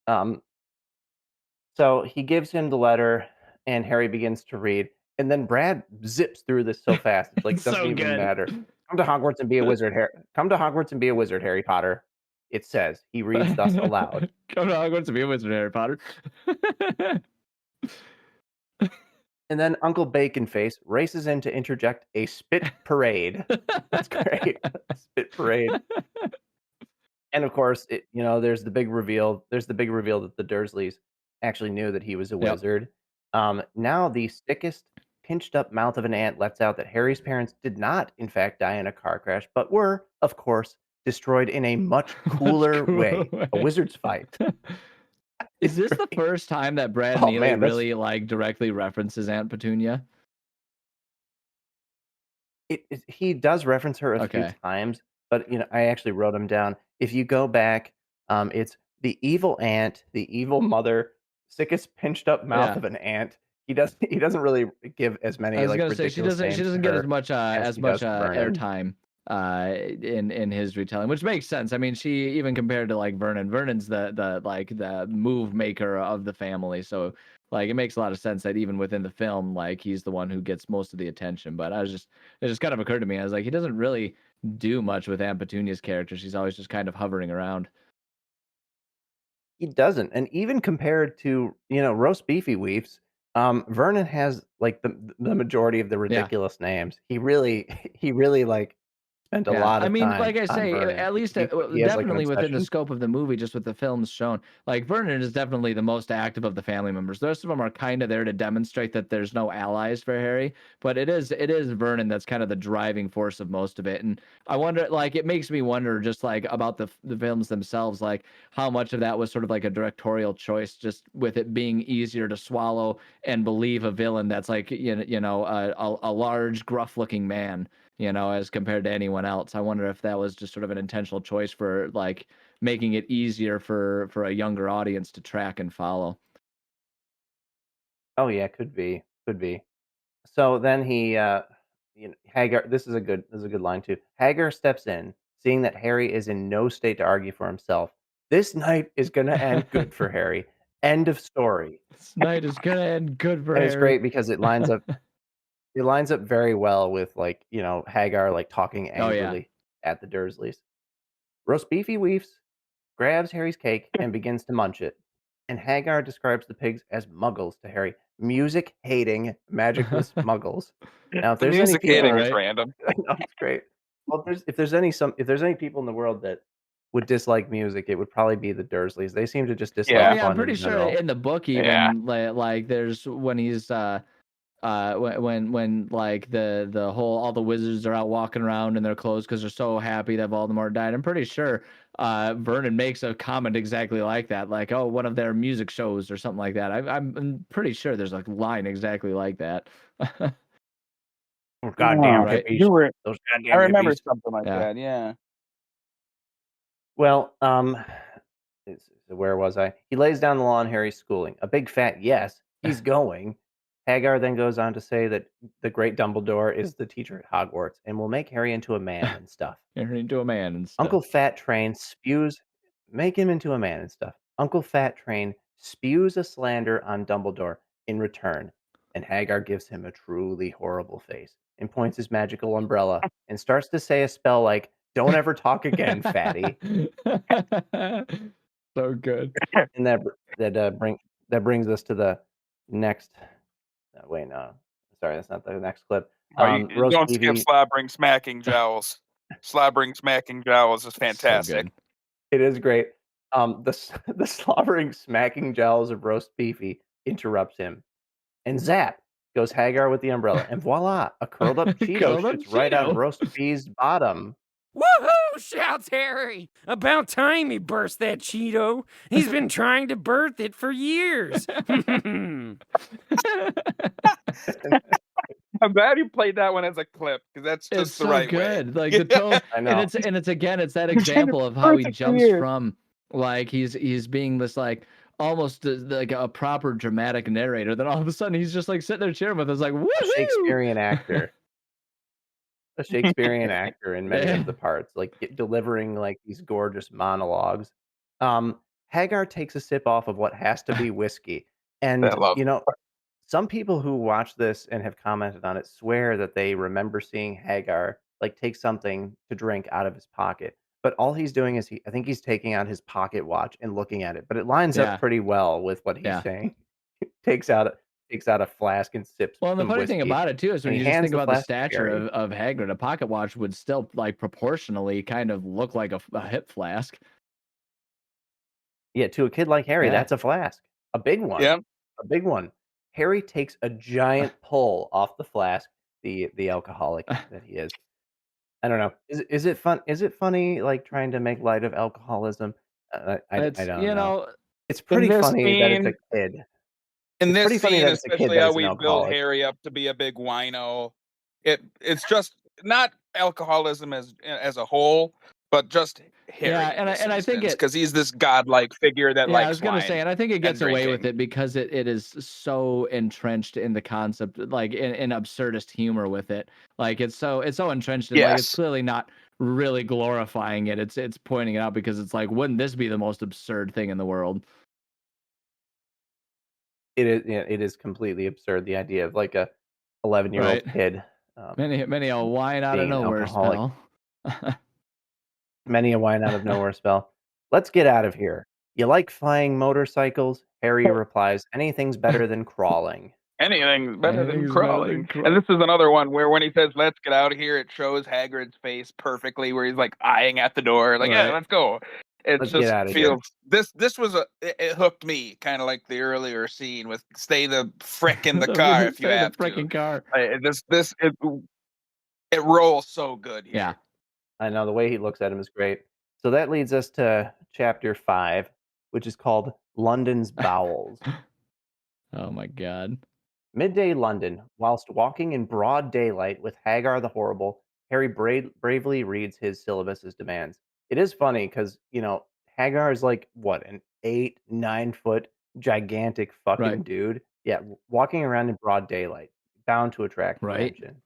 So he gives him the letter and Harry begins to read. And then Brad zips through this so fast. It's like, It's doesn't so even good. matter. Come to Hogwarts and be a wizard, Harry. Come to Hogwarts and be a wizard, Harry Potter. It says. He reads thus aloud. Come to Hogwarts and be a wizard, Harry Potter. And then Uncle Baconface races in to interject a spit parade. That's great. Spit parade. And of course, there's the big reveal. There's the big reveal that the Dursleys actually knew that he was a wizard. Now the sickest, pinched up mouth of an ant lets out that Harry's parents did not, in fact, die in a car crash, but were, of course, destroyed in a much cooler way. A wizard's fight. Is this the first time that Brad Neely really directly references Aunt Petunia? He does reference her a few times, but I actually wrote them down. If you go back, it's the evil aunt, the evil mother, sickest pinched up mouth of an ant. He doesn't really give as many. I was gonna say she doesn't get as much airtime in his retelling, which makes sense. I mean, she even compared to like Vernon. Vernon's the move maker of the family, so like it makes a lot of sense that even within the film, like he's the one who gets most of the attention. But it just kind of occurred to me, I was like, he doesn't really do much with Aunt Petunia's character. She's always just kind of hovering around. He doesn't, and even compared to roast beefy weefs, Vernon has like the majority of the ridiculous names. He really like spent a lot of time. Like I say, Vernon. at least definitely within the scope of the movie, just with the films shown, like Vernon is definitely the most active of the family members. The rest of them are kind of there to demonstrate that there's no allies for Harry, but it is Vernon that's kind of the driving force of most of it. And I wonder, like, it makes me wonder just like about the films themselves, like how much of that was sort of like a directorial choice, just with it being easier to swallow and believe a villain that's like a large, gruff-looking man, as compared to anyone else. I wonder if that was just sort of an intentional choice for like making it easier for a younger audience to track and follow. Oh yeah, could be. So then he, Hagar. This is a good line too. Hagar steps in, seeing that Harry is in no state to argue for himself. This night is gonna end good for Harry. End of story. This night is gonna end good for Harry. It's great because it lines up. It lines up very well with like Hagar like talking angrily at the Dursleys. Roast beefy weefs grabs Harry's cake and begins to munch it. And Hagar describes the pigs as muggles to Harry. Music hating, magicless muggles. Now, if there's music any people, hating is random. It's great. Well, if there's any people in the world that would dislike music, it would probably be the Dursleys. They seem to just dislike. Yeah, I'm pretty sure in the book even like there's when he's when like the whole all the wizards are out walking around in their clothes because they're so happy that Voldemort died. I'm pretty sure Vernon makes a comment exactly like that, like, oh, one of their music shows or something like that. I'm pretty sure there's a line exactly like that. Goddamn right. hippies. Those goddamn I remember hippies. something like that. Yeah. Well, where was I? He lays down the law on Harry's schooling. A big fat yes. He's going. Hagar then goes on to say that the great Dumbledore is the teacher at Hogwarts and will make Harry into a man and stuff. Uncle Fat Train spews, make him into a man and stuff. Uncle Fat Train spews a slander on Dumbledore in return, and Hagar gives him a truly horrible face and points his magical umbrella and starts to say a spell like, "Don't ever talk again, fatty." So good. And that brings us to the next. Wait, no, sorry, that's not the next clip. Roast Don't skip beefy. slobbering, smacking jowls. Slobbering, smacking jowls is fantastic. So It is great. The slobbering, smacking jowls of roast beefy interrupts him, and zap goes Hagar with the umbrella, and voila, a curled up Cheeto Curled up shoots right on Cheeto. roast beef's bottom. Woohoo! Shouts Harry. About time he burst that Cheeto. He's been trying to birth it for years. I'm glad you played that one as a clip because that's just It's the so right good. way. Like the tone, I know. and it's again, it's that example of how he jumps from like he's being this like almost like a proper dramatic narrator. Then all of a sudden he's just like sitting there cheering with us, like woohoo! A Shakespearean actor. A Shakespearean actor in many of the parts, like delivering like these gorgeous monologues. Hagar takes a sip off of what has to be whiskey, and some people who watch this and have commented on it swear that they remember seeing Hagar like take something to drink out of his pocket. But all he's doing is I think he's taking out his pocket watch and looking at it. But it lines up pretty well with what he's saying. takes out a flask and sips. Well, and the some funny whiskey, thing about it too is when and you he just hands think the about the flask to stature Harry. of Hagrid, a pocket watch would still like proportionally kind of look like a hip flask. Yeah, to a kid like Harry, that's a flask, a big one. Yeah. A big one. Harry takes a giant pull off the flask, the alcoholic that he is. I don't know. Is it fun? Is it funny, like trying to make light of alcoholism? I It's don't know. It's in pretty this funny that it's a scene, kid. in It's this pretty funny scene, that it's a kid especially that how is an we build alcoholic. Harry up to be a big wino. It's just not alcoholism as a whole, but just Harry. Yeah, in this and I think because he's this godlike figure that likes I was gonna wine say, and I think it gets and away with drinking. it because it is so entrenched in the concept, like in absurdist humor with it. Like it's so entrenched in like it's clearly not really glorifying it. It's pointing it out because it's like, wouldn't this be the most absurd thing in the world? It is. Yeah, it is completely absurd. The idea of like a 11-year-old kid. Many a wine out of being an nowhere alcoholic. spell. Many a wine out of nowhere spell. Let's get out of here. You like flying motorcycles? Harry replies, anything's better than crawling. Anything's better than crawling. And this is another one where when he says, let's get out of here, it shows Hagrid's face perfectly where he's like eyeing at the door. Like, yeah, let's go. Let's get out of feels here. This was it hooked me, kind of like the earlier scene with stay the frick in the car if you have to. Car. It rolls so good here. Yeah. I know, the way he looks at him is great. So that leads us to chapter 5, which is called London's Bowels. Oh my God. Midday London. Whilst walking in broad daylight with Hagar the Horrible, Harry bravely reads his syllabus's demands. It is funny because, Hagar is like, what, an 8-9 foot gigantic fucking dude? Yeah, walking around in broad daylight, bound to attract attention.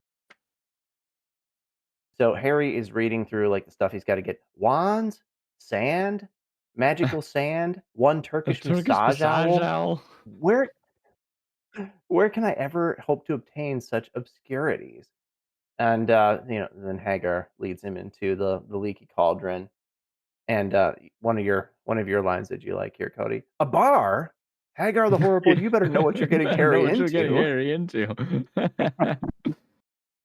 So Harry is reading through like the stuff he's got to get: wands, sand, magical sand, one Turkish massage owl. Where can I ever hope to obtain such obscurities? And then Hagar leads him into the leaky cauldron. And one of your lines that you like here, Cody: a bar? Hagar the Horrible, you better know what you're getting Harry into.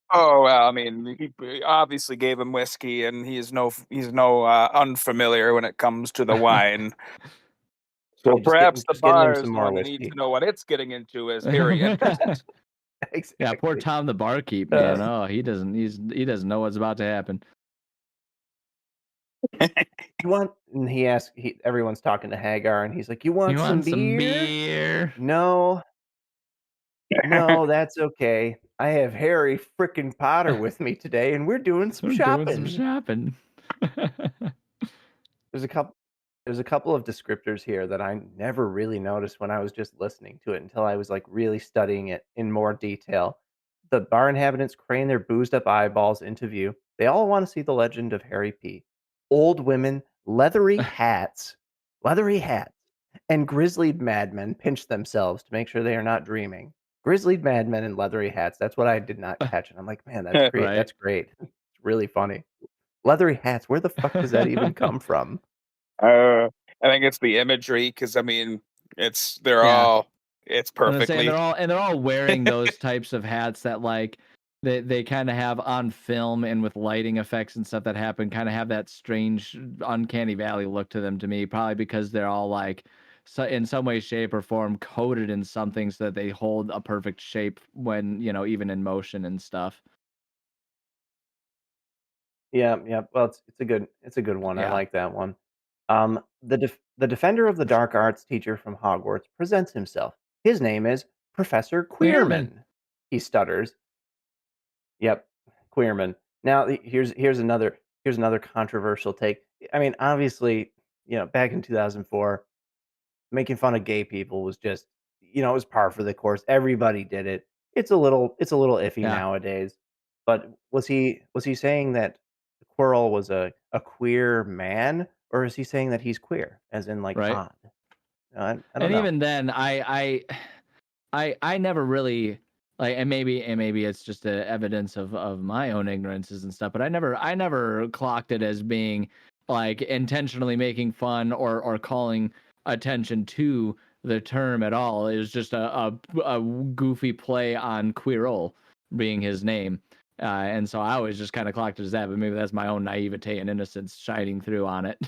Oh well, I mean, he obviously gave him whiskey, and he's no unfamiliar when it comes to the wine. So perhaps the bar is the one that needs to know what it's getting into as Harry enters it. Exactly. Yeah, poor Tom the barkeep, man. He doesn't know what's about to happen. Everyone's talking to Hagar, and he's like, "You want some beer? No, that's okay. I have Harry frickin' Potter with me today, and we're doing some shopping." There's a couple of descriptors here that I never really noticed when I was just listening to it until I was like really studying it in more detail. The bar inhabitants crane their boozed up eyeballs into view. They all want to see the legend of Harry P. Old women, leathery hats, And grizzlied madmen pinch themselves to make sure they are not dreaming. Grizzlied madmen in leathery hats. That's what I did not catch. And I'm like, man, that's great. Right. That's great. It's really funny. Leathery hats. Where the fuck does that even come from? I think it's the imagery because I mean, it's perfectly. They're all wearing those types of hats that like they kind of have on film and with lighting effects and stuff that happen, kind of have that strange uncanny valley look to them to me. Probably because they're all like, so in some way, shape, or form, coated in something so that they hold a perfect shape when even in motion and stuff. Yeah, yeah. Well, it's a good one. I Yeah. like that one. The defender of the dark arts teacher from Hogwarts presents himself. His name is Professor Queerman. Queerman. He stutters. Yep, Queerman. Now here's another controversial take. I mean, obviously, back in 2004, making fun of gay people was just, it was par for the course. Everybody did it. It's a little iffy Yeah. nowadays. But was he saying that Quirrell was a queer man, or is he saying that he's queer, as in like Right. odd? I don't And know. even then, I never really like, and maybe it's just a evidence of my own ignorances and stuff, but I never clocked it as being like intentionally making fun or calling attention to the term at all. It was just a goofy play on Quirrell being his name. And so I always just kind of clocked it as that, but maybe that's my own naivete and innocence shining through on it.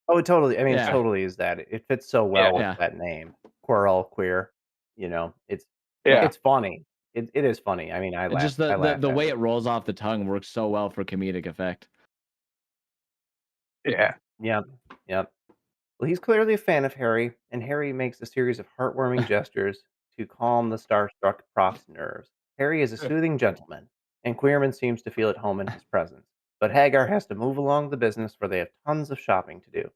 Oh, totally. I mean, it Yeah. totally is that. It fits so well with Yeah. that name, Quirrell, queer. It's Yeah. it's funny. It is funny. I mean, I laugh. Just I laugh the at way it. it rolls off the tongue works so well for comedic effect. Yeah. Yep. Yep. Well, he's clearly a fan of Harry, and Harry makes a series of heartwarming gestures to calm the starstruck prof's nerves. Harry is a soothing gentleman, and Queerman seems to feel at home in his presence. But Hagar has to move along the business where they have tons of shopping to do.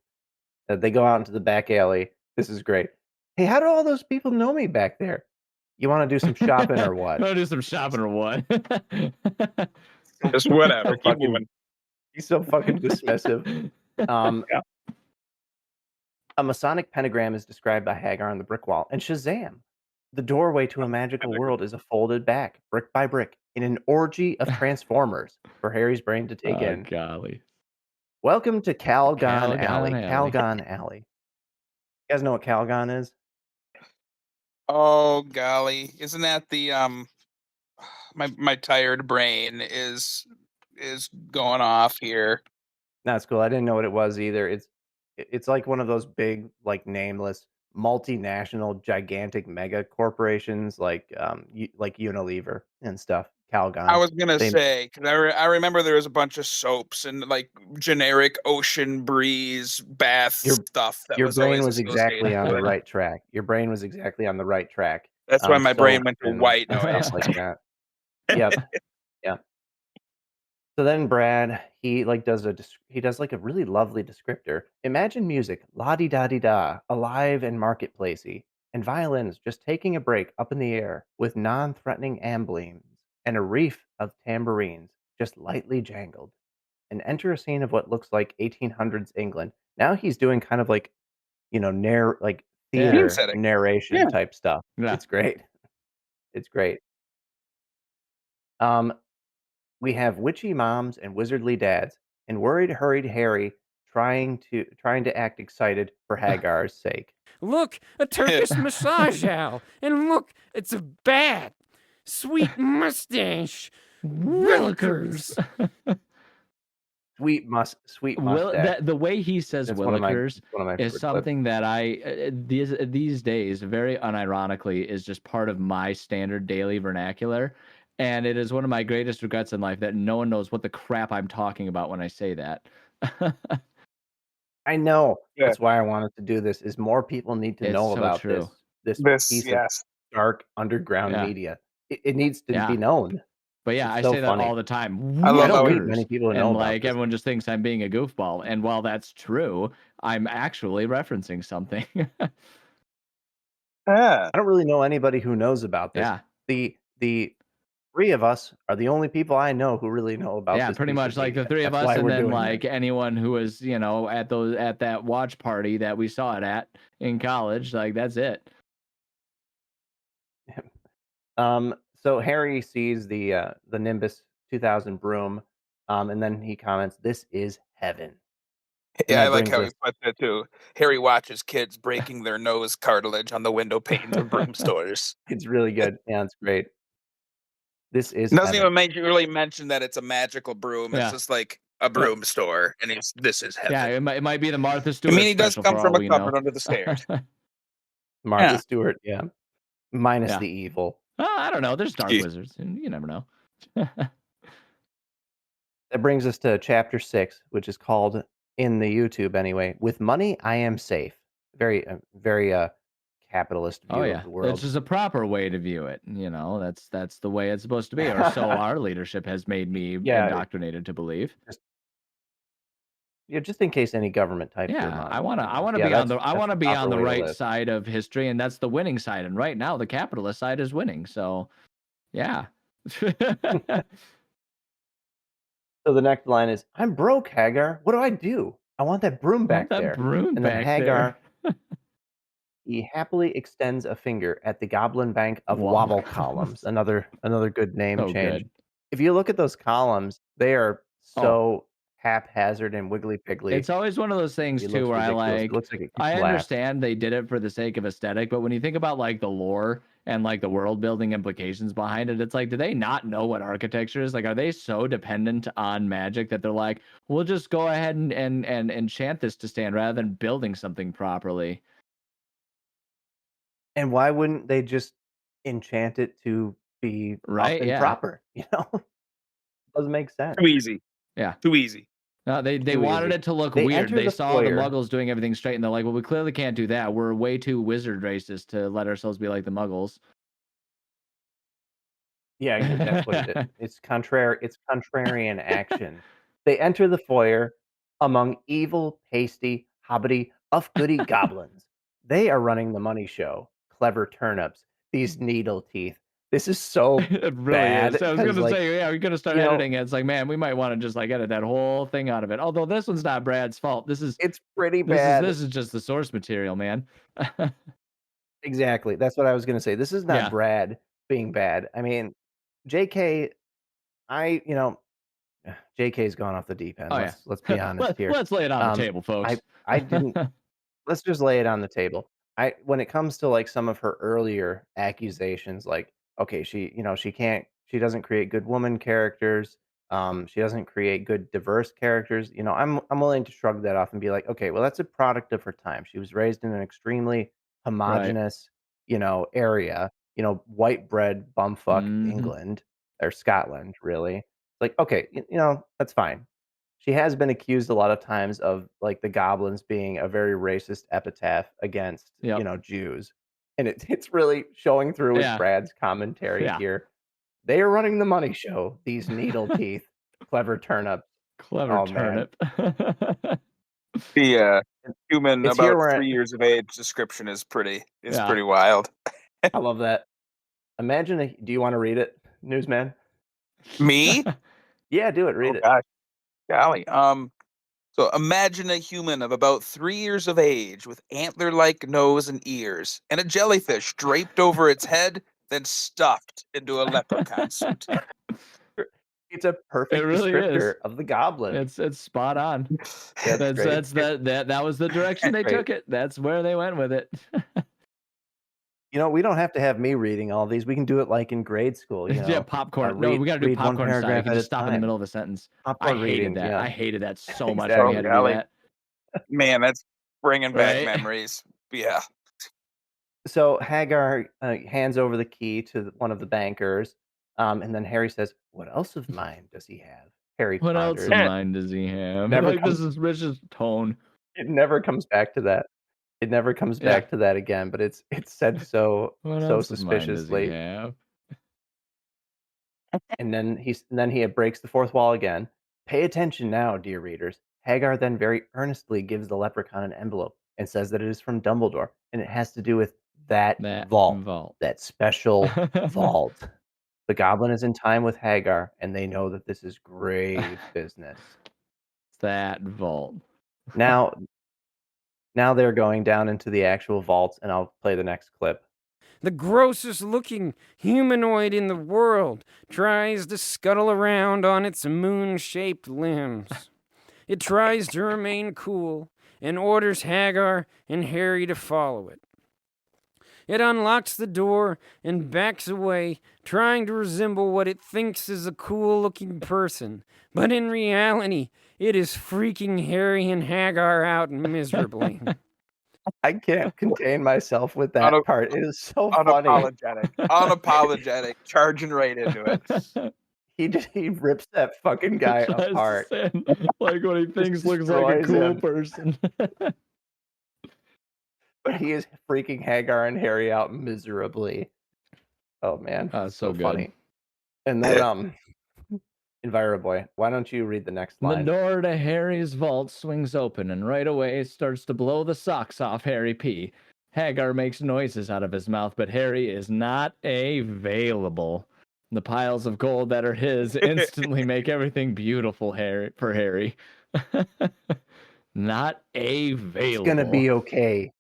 They go out into the back alley. This is great. Hey, how do all those people know me back there? You want to do some shopping or what? Want to do some shopping or what? Just whatever. Keep moving. He's so fucking dismissive. Yeah. A Masonic pentagram is described by Hagar on the brick wall, and Shazam! The doorway to a magical world is folded back, brick by brick, in an orgy of Transformers for Harry's brain to take in. Golly. Welcome to Calgon Calgon Alley. Alley. Calgon Alley. You guys know what Calgon is? Oh golly, isn't that the my tired brain is going off here. That's cool. I didn't know what it was either. It's like one of those big, like nameless, multinational, gigantic mega corporations like like Unilever and stuff. Calgon. I was gonna say because I remember there was a bunch of soaps and like generic ocean breeze bath stuff. Your brain was exactly on the right track. Your brain was exactly on the right track. That's why my brain went to white and noise. stuff like that. Yep. Yep. So then Brad, he does like a really lovely descriptor. Imagine music, la-di-da-di-da, alive and marketplacey, and violins just taking a break up in the air with non-threatening ambleans and a reef of tambourines just lightly jangled. And enter a scene of what looks like 1800s England. Now he's doing kind of like, theater narration type stuff. Yeah. It's great. It's great. We have witchy moms and wizardly dads, and worried, hurried Harry trying to act excited for Hagar's sake. Look, a Turkish massage owl, and look, it's a bat. Sweet mustache, Willikers. Sweet mustache. The way he says Willikers is something that I these days, very unironically, is just part of my standard daily vernacular. And it is one of my greatest regrets in life that no one knows what the crap I'm talking about when I say that. I know. Yeah. That's why I wanted to do this. Is more people need to know about this piece of dark underground media. It needs to be known. But yeah, I say that all the time. I don't read many people who know about like everyone just thinks I'm being a goofball. And while that's true, I'm actually referencing something. I don't really know anybody who knows about this. Yeah. three of us are the only people I know who really know about this pretty piece much of like the media. three of That's us, why and we're then doing like this. anyone who was, at that watch party that we saw it at in college. Like that's it. So Harry sees the Nimbus 2000 broom, and then he comments, "This is heaven." And Yeah, I that like brings how he us. put that too. Harry watches kids breaking their nose cartilage on the window panes of broom stores. It's really good. Yeah, it's great. This is It doesn't heaven. even really mention that it's a magical broom. It's Yeah. just like a broom store, and this is heaven. Yeah, it might be the Martha I Stewart mean, he does special come for all from a we know. cupboard under the stairs. Martha Yeah. Stewart, yeah. Minus Yeah. the evil. I don't know. There's dark Jeez. wizards, and you never know. That brings us to chapter 6, which is called, in the YouTube anyway, "With Money I Am Safe." Very capitalist Oh view of yeah, the that's world. just a proper way to view it. That's the way it's supposed to be, or so our leadership has made me Yeah, indoctrinated to believe. just just in case any government types your Yeah, mind. I want to Yeah, be on that's the the proper way to right live. side of history, and that's the winning side. And right now, the capitalist side is winning. So, yeah. So the next line is, "I'm broke, Hagar. What do I do? I want that broom I want back that there." broom And then back there. Hagar, he happily extends a finger at the Goblin Bank of Wobble Wobble Columns. Another good name So change. good. If you look at those columns, they are Oh, so haphazard and wiggly piggly. it's always one of those things It too looks where ridiculous. It looks like it could I collapse. understand they did it for the sake of aesthetic, but when you think about like the lore and like the world building implications behind it, it's like, do they not know what architecture is? Like, are they so dependent on magic that they're like, we'll just go ahead and enchant this to stand rather than building something properly? And why wouldn't they just enchant it to be up Right? and Yeah. proper? Doesn't make sense. Too easy. Yeah. Too easy. No, they Too wanted easy. it to look They weird. enter They the saw the foyer. Muggles doing everything straight, and they're like, "Well, we clearly can't do that. We're way too wizard racist to let ourselves be like the Muggles." Yeah, that's what it is. It's contrarian action. They enter the foyer among evil, pasty, hobbity, goody goblins. They are running the money show. Clever turnips, these needle teeth. This is so It really bad is. I was because, gonna like, say, yeah, we're gonna start you know, editing it. It's like, man, we might want to just like edit that whole thing out of it. Although this one's not Brad's fault. it's pretty bad. This is just the source material, man. Exactly. That's what I was gonna say. This is not Yeah. Brad being bad. I mean, JK, I, you know, JK's gone off the deep end. Oh yeah. Let's be honest here. Let's lay it on the Um, table, folks. I didn't. Let's just lay it on the table. When it comes to like some of her earlier accusations, like, okay, she doesn't create good woman characters. She doesn't create good diverse characters. I'm willing to shrug that off and be like, okay, well, that's a product of her time. She was raised in an extremely Right. homogenous, area, white bread bumfuck Mhm. England or Scotland, really. Like, okay, that's fine. She has been accused a lot of times of, like, the goblins being a very racist epitaph against, Yep. Jews, and it's really showing through with Yeah. Brad's commentary Yeah. here. They are running the money show, these needle teeth, clever turnips. Clever Oh, man. turnip. The human It's here about where 3 years of age description is pretty Yeah. wild. I love that. Do you wanna read it, newsman? Me? Yeah, do it, read Oh it. gosh, golly. So imagine a human of about 3 years of age with antler-like nose and ears, and a jellyfish draped over its head, then stuffed into a leprechaun suit. It's a It perfect really descriptor is. of the goblin. It's spot on. Yeah, it's great. That was the direction they Great. took it. That's where they went with it. We don't have to have me reading all these. We can do it like in grade school, Yeah, popcorn. No, read we got to do read one popcorn style. You paragraph can at a just stop in the time. middle of a sentence. Popcorn reading, yeah. I hated that so much when we Exactly. had to Oh, do golly. that. Man, that's bringing back Right? memories. Yeah. So Hagar hands over the key to one of the bankers, and then Harry says, "What else of mine does he have?" Harry What else ponders. of mine does he have? Never Like, this is Rich's tone. It never comes back to that. It never comes Yeah. back to that again, but it's said so What else of mine does he suspiciously. have? And then he breaks the fourth wall again. Pay attention now, dear readers. Hagar then very earnestly gives the leprechaun an envelope and says that it is from Dumbledore, and it has to do with that That vault, vault. that special vault. The goblin is in time with Hagar, and they know that this is grave business. That vault. Now they're going down into the actual vaults, and I'll play the next clip. The grossest looking humanoid in the world tries to scuttle around on its moon-shaped limbs. It tries to remain cool and orders Hagar and Harry to follow it. It unlocks the door and backs away, trying to resemble what it thinks is a cool-looking person. But in reality, it is freaking Harry and Hagar out miserably. I can't contain myself with that part. It is so funny. Unapologetic, charging right into it. He rips that fucking guy apart. Like what he thinks looks like a cool person. But he is freaking Hagar and Harry out miserably. Oh man, so good. Funny. And then Enviroboy, why don't you read the next line? The door to Harry's vault swings open, and right away starts to blow the socks off Harry P. Hagar makes noises out of his mouth, but Harry is not available. The piles of gold that are his instantly make everything beautiful for Harry. Not available. It's gonna be okay.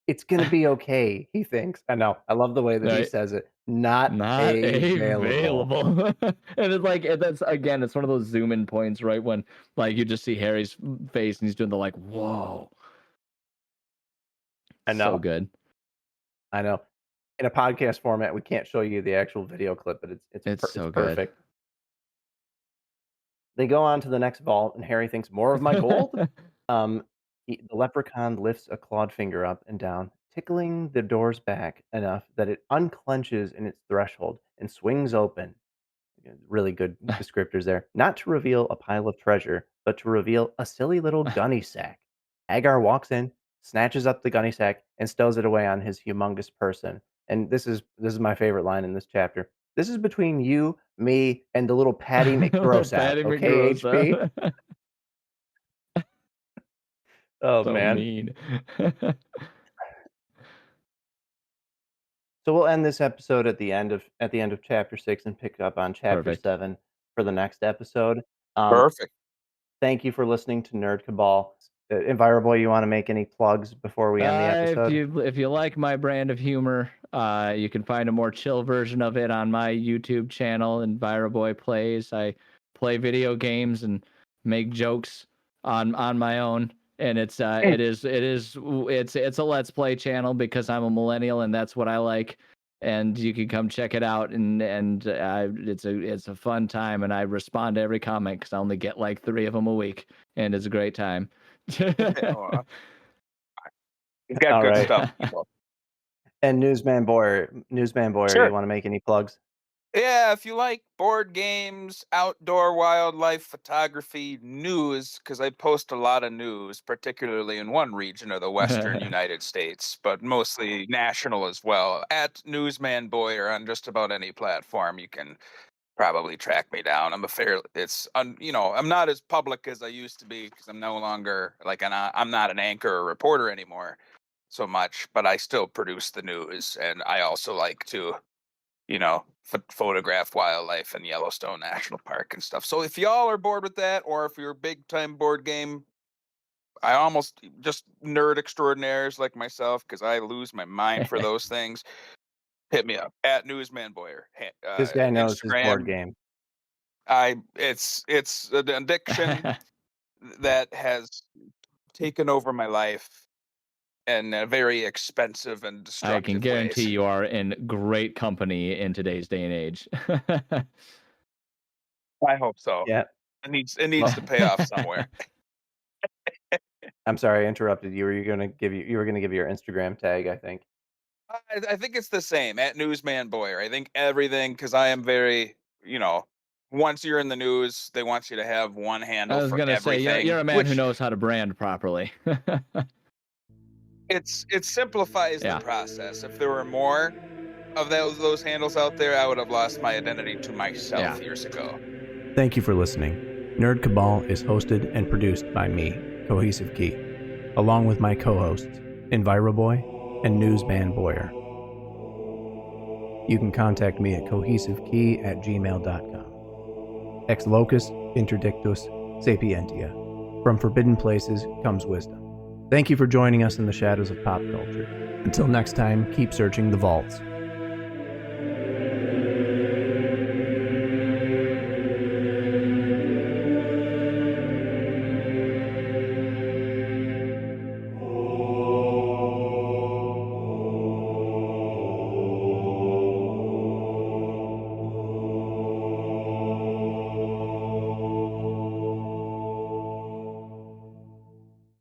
It's gonna be okay, he thinks. I know. I love the way that he says it. Not available. And it's like, that's again, it's one of those zoom in points, right? When like you just see Harry's face and he's doing the like, whoa. I know. So good. I know. In a podcast format, we can't show you the actual video clip, but it's so perfect. Good. They go on to the next vault, and Harry thinks, more of my gold? The leprechaun lifts a clawed finger up and down, tickling the door's back enough that it unclenches in its threshold and swings open. Really good descriptors there. Not to reveal a pile of treasure, but to reveal a silly little gunny sack. Hagar walks in, snatches up the gunny sack, and stows it away on his humongous person. And this is my favorite line in this chapter. This is between you, me, and the little Patty McGrossat. Okay, HP? Oh, so man. Mean. So we'll end this episode at the end of chapter 6 and pick up on chapter 7 for the next episode. Perfect. Thank you for listening to Nerd Cabal. Enviroboy, you want to make any plugs before we end the episode? If you like my brand of humor, you can find a more chill version of it on my YouTube channel, Enviroboy Plays. I play video games and make jokes on my own. And it's a Let's Play channel because I'm a millennial and that's what I like. And you can come check it out, and it's a fun time, and I respond to every comment because I only get like 3 of them a week, and it's a great time. You've got good stuff. And Newsman Boyer, sure. You want to make any plugs? Yeah, if you like board games, outdoor wildlife photography, news, because I post a lot of news, particularly in one region of the Western United States, but mostly national as well. At Newsman Boyer on just about any platform, you can probably track me down. I'm not as public as I used to be because I'm no longer I'm not an anchor or reporter anymore so much, but I still produce the news, and I also like to photograph wildlife in Yellowstone National Park and stuff. So if y'all are bored with that, or if you're a big time board game, I almost just nerd extraordinaires like myself, because I lose my mind for those things, hit me up at Newsman Boyer. This guy knows Instagram. His board game. It's an addiction that has taken over my life. And a very expensive and destructive I can guarantee you are in great company in today's day and age. I hope so. Yeah, it needs to pay off somewhere. I'm sorry, I interrupted you. You were going to give your Instagram tag, I think. I think it's the same at Newsman Boyer. I think everything, because I am very, once you're in the news, they want you to have one handle. I was going to say you're a man who knows how to brand properly. It simplifies the process. If there were more of those handles out there, I would have lost my identity to myself years ago. Thank you for listening. Nerd Cabal is hosted and produced by me, Cohesive Key, along with my co-hosts, Enviroboy and Newsman Boyer. You can contact me at cohesivekey@gmail.com. Ex locus interdictus sapientia. From forbidden places comes wisdom. Thank you for joining us in the shadows of pop culture. Until next time, keep searching the vaults.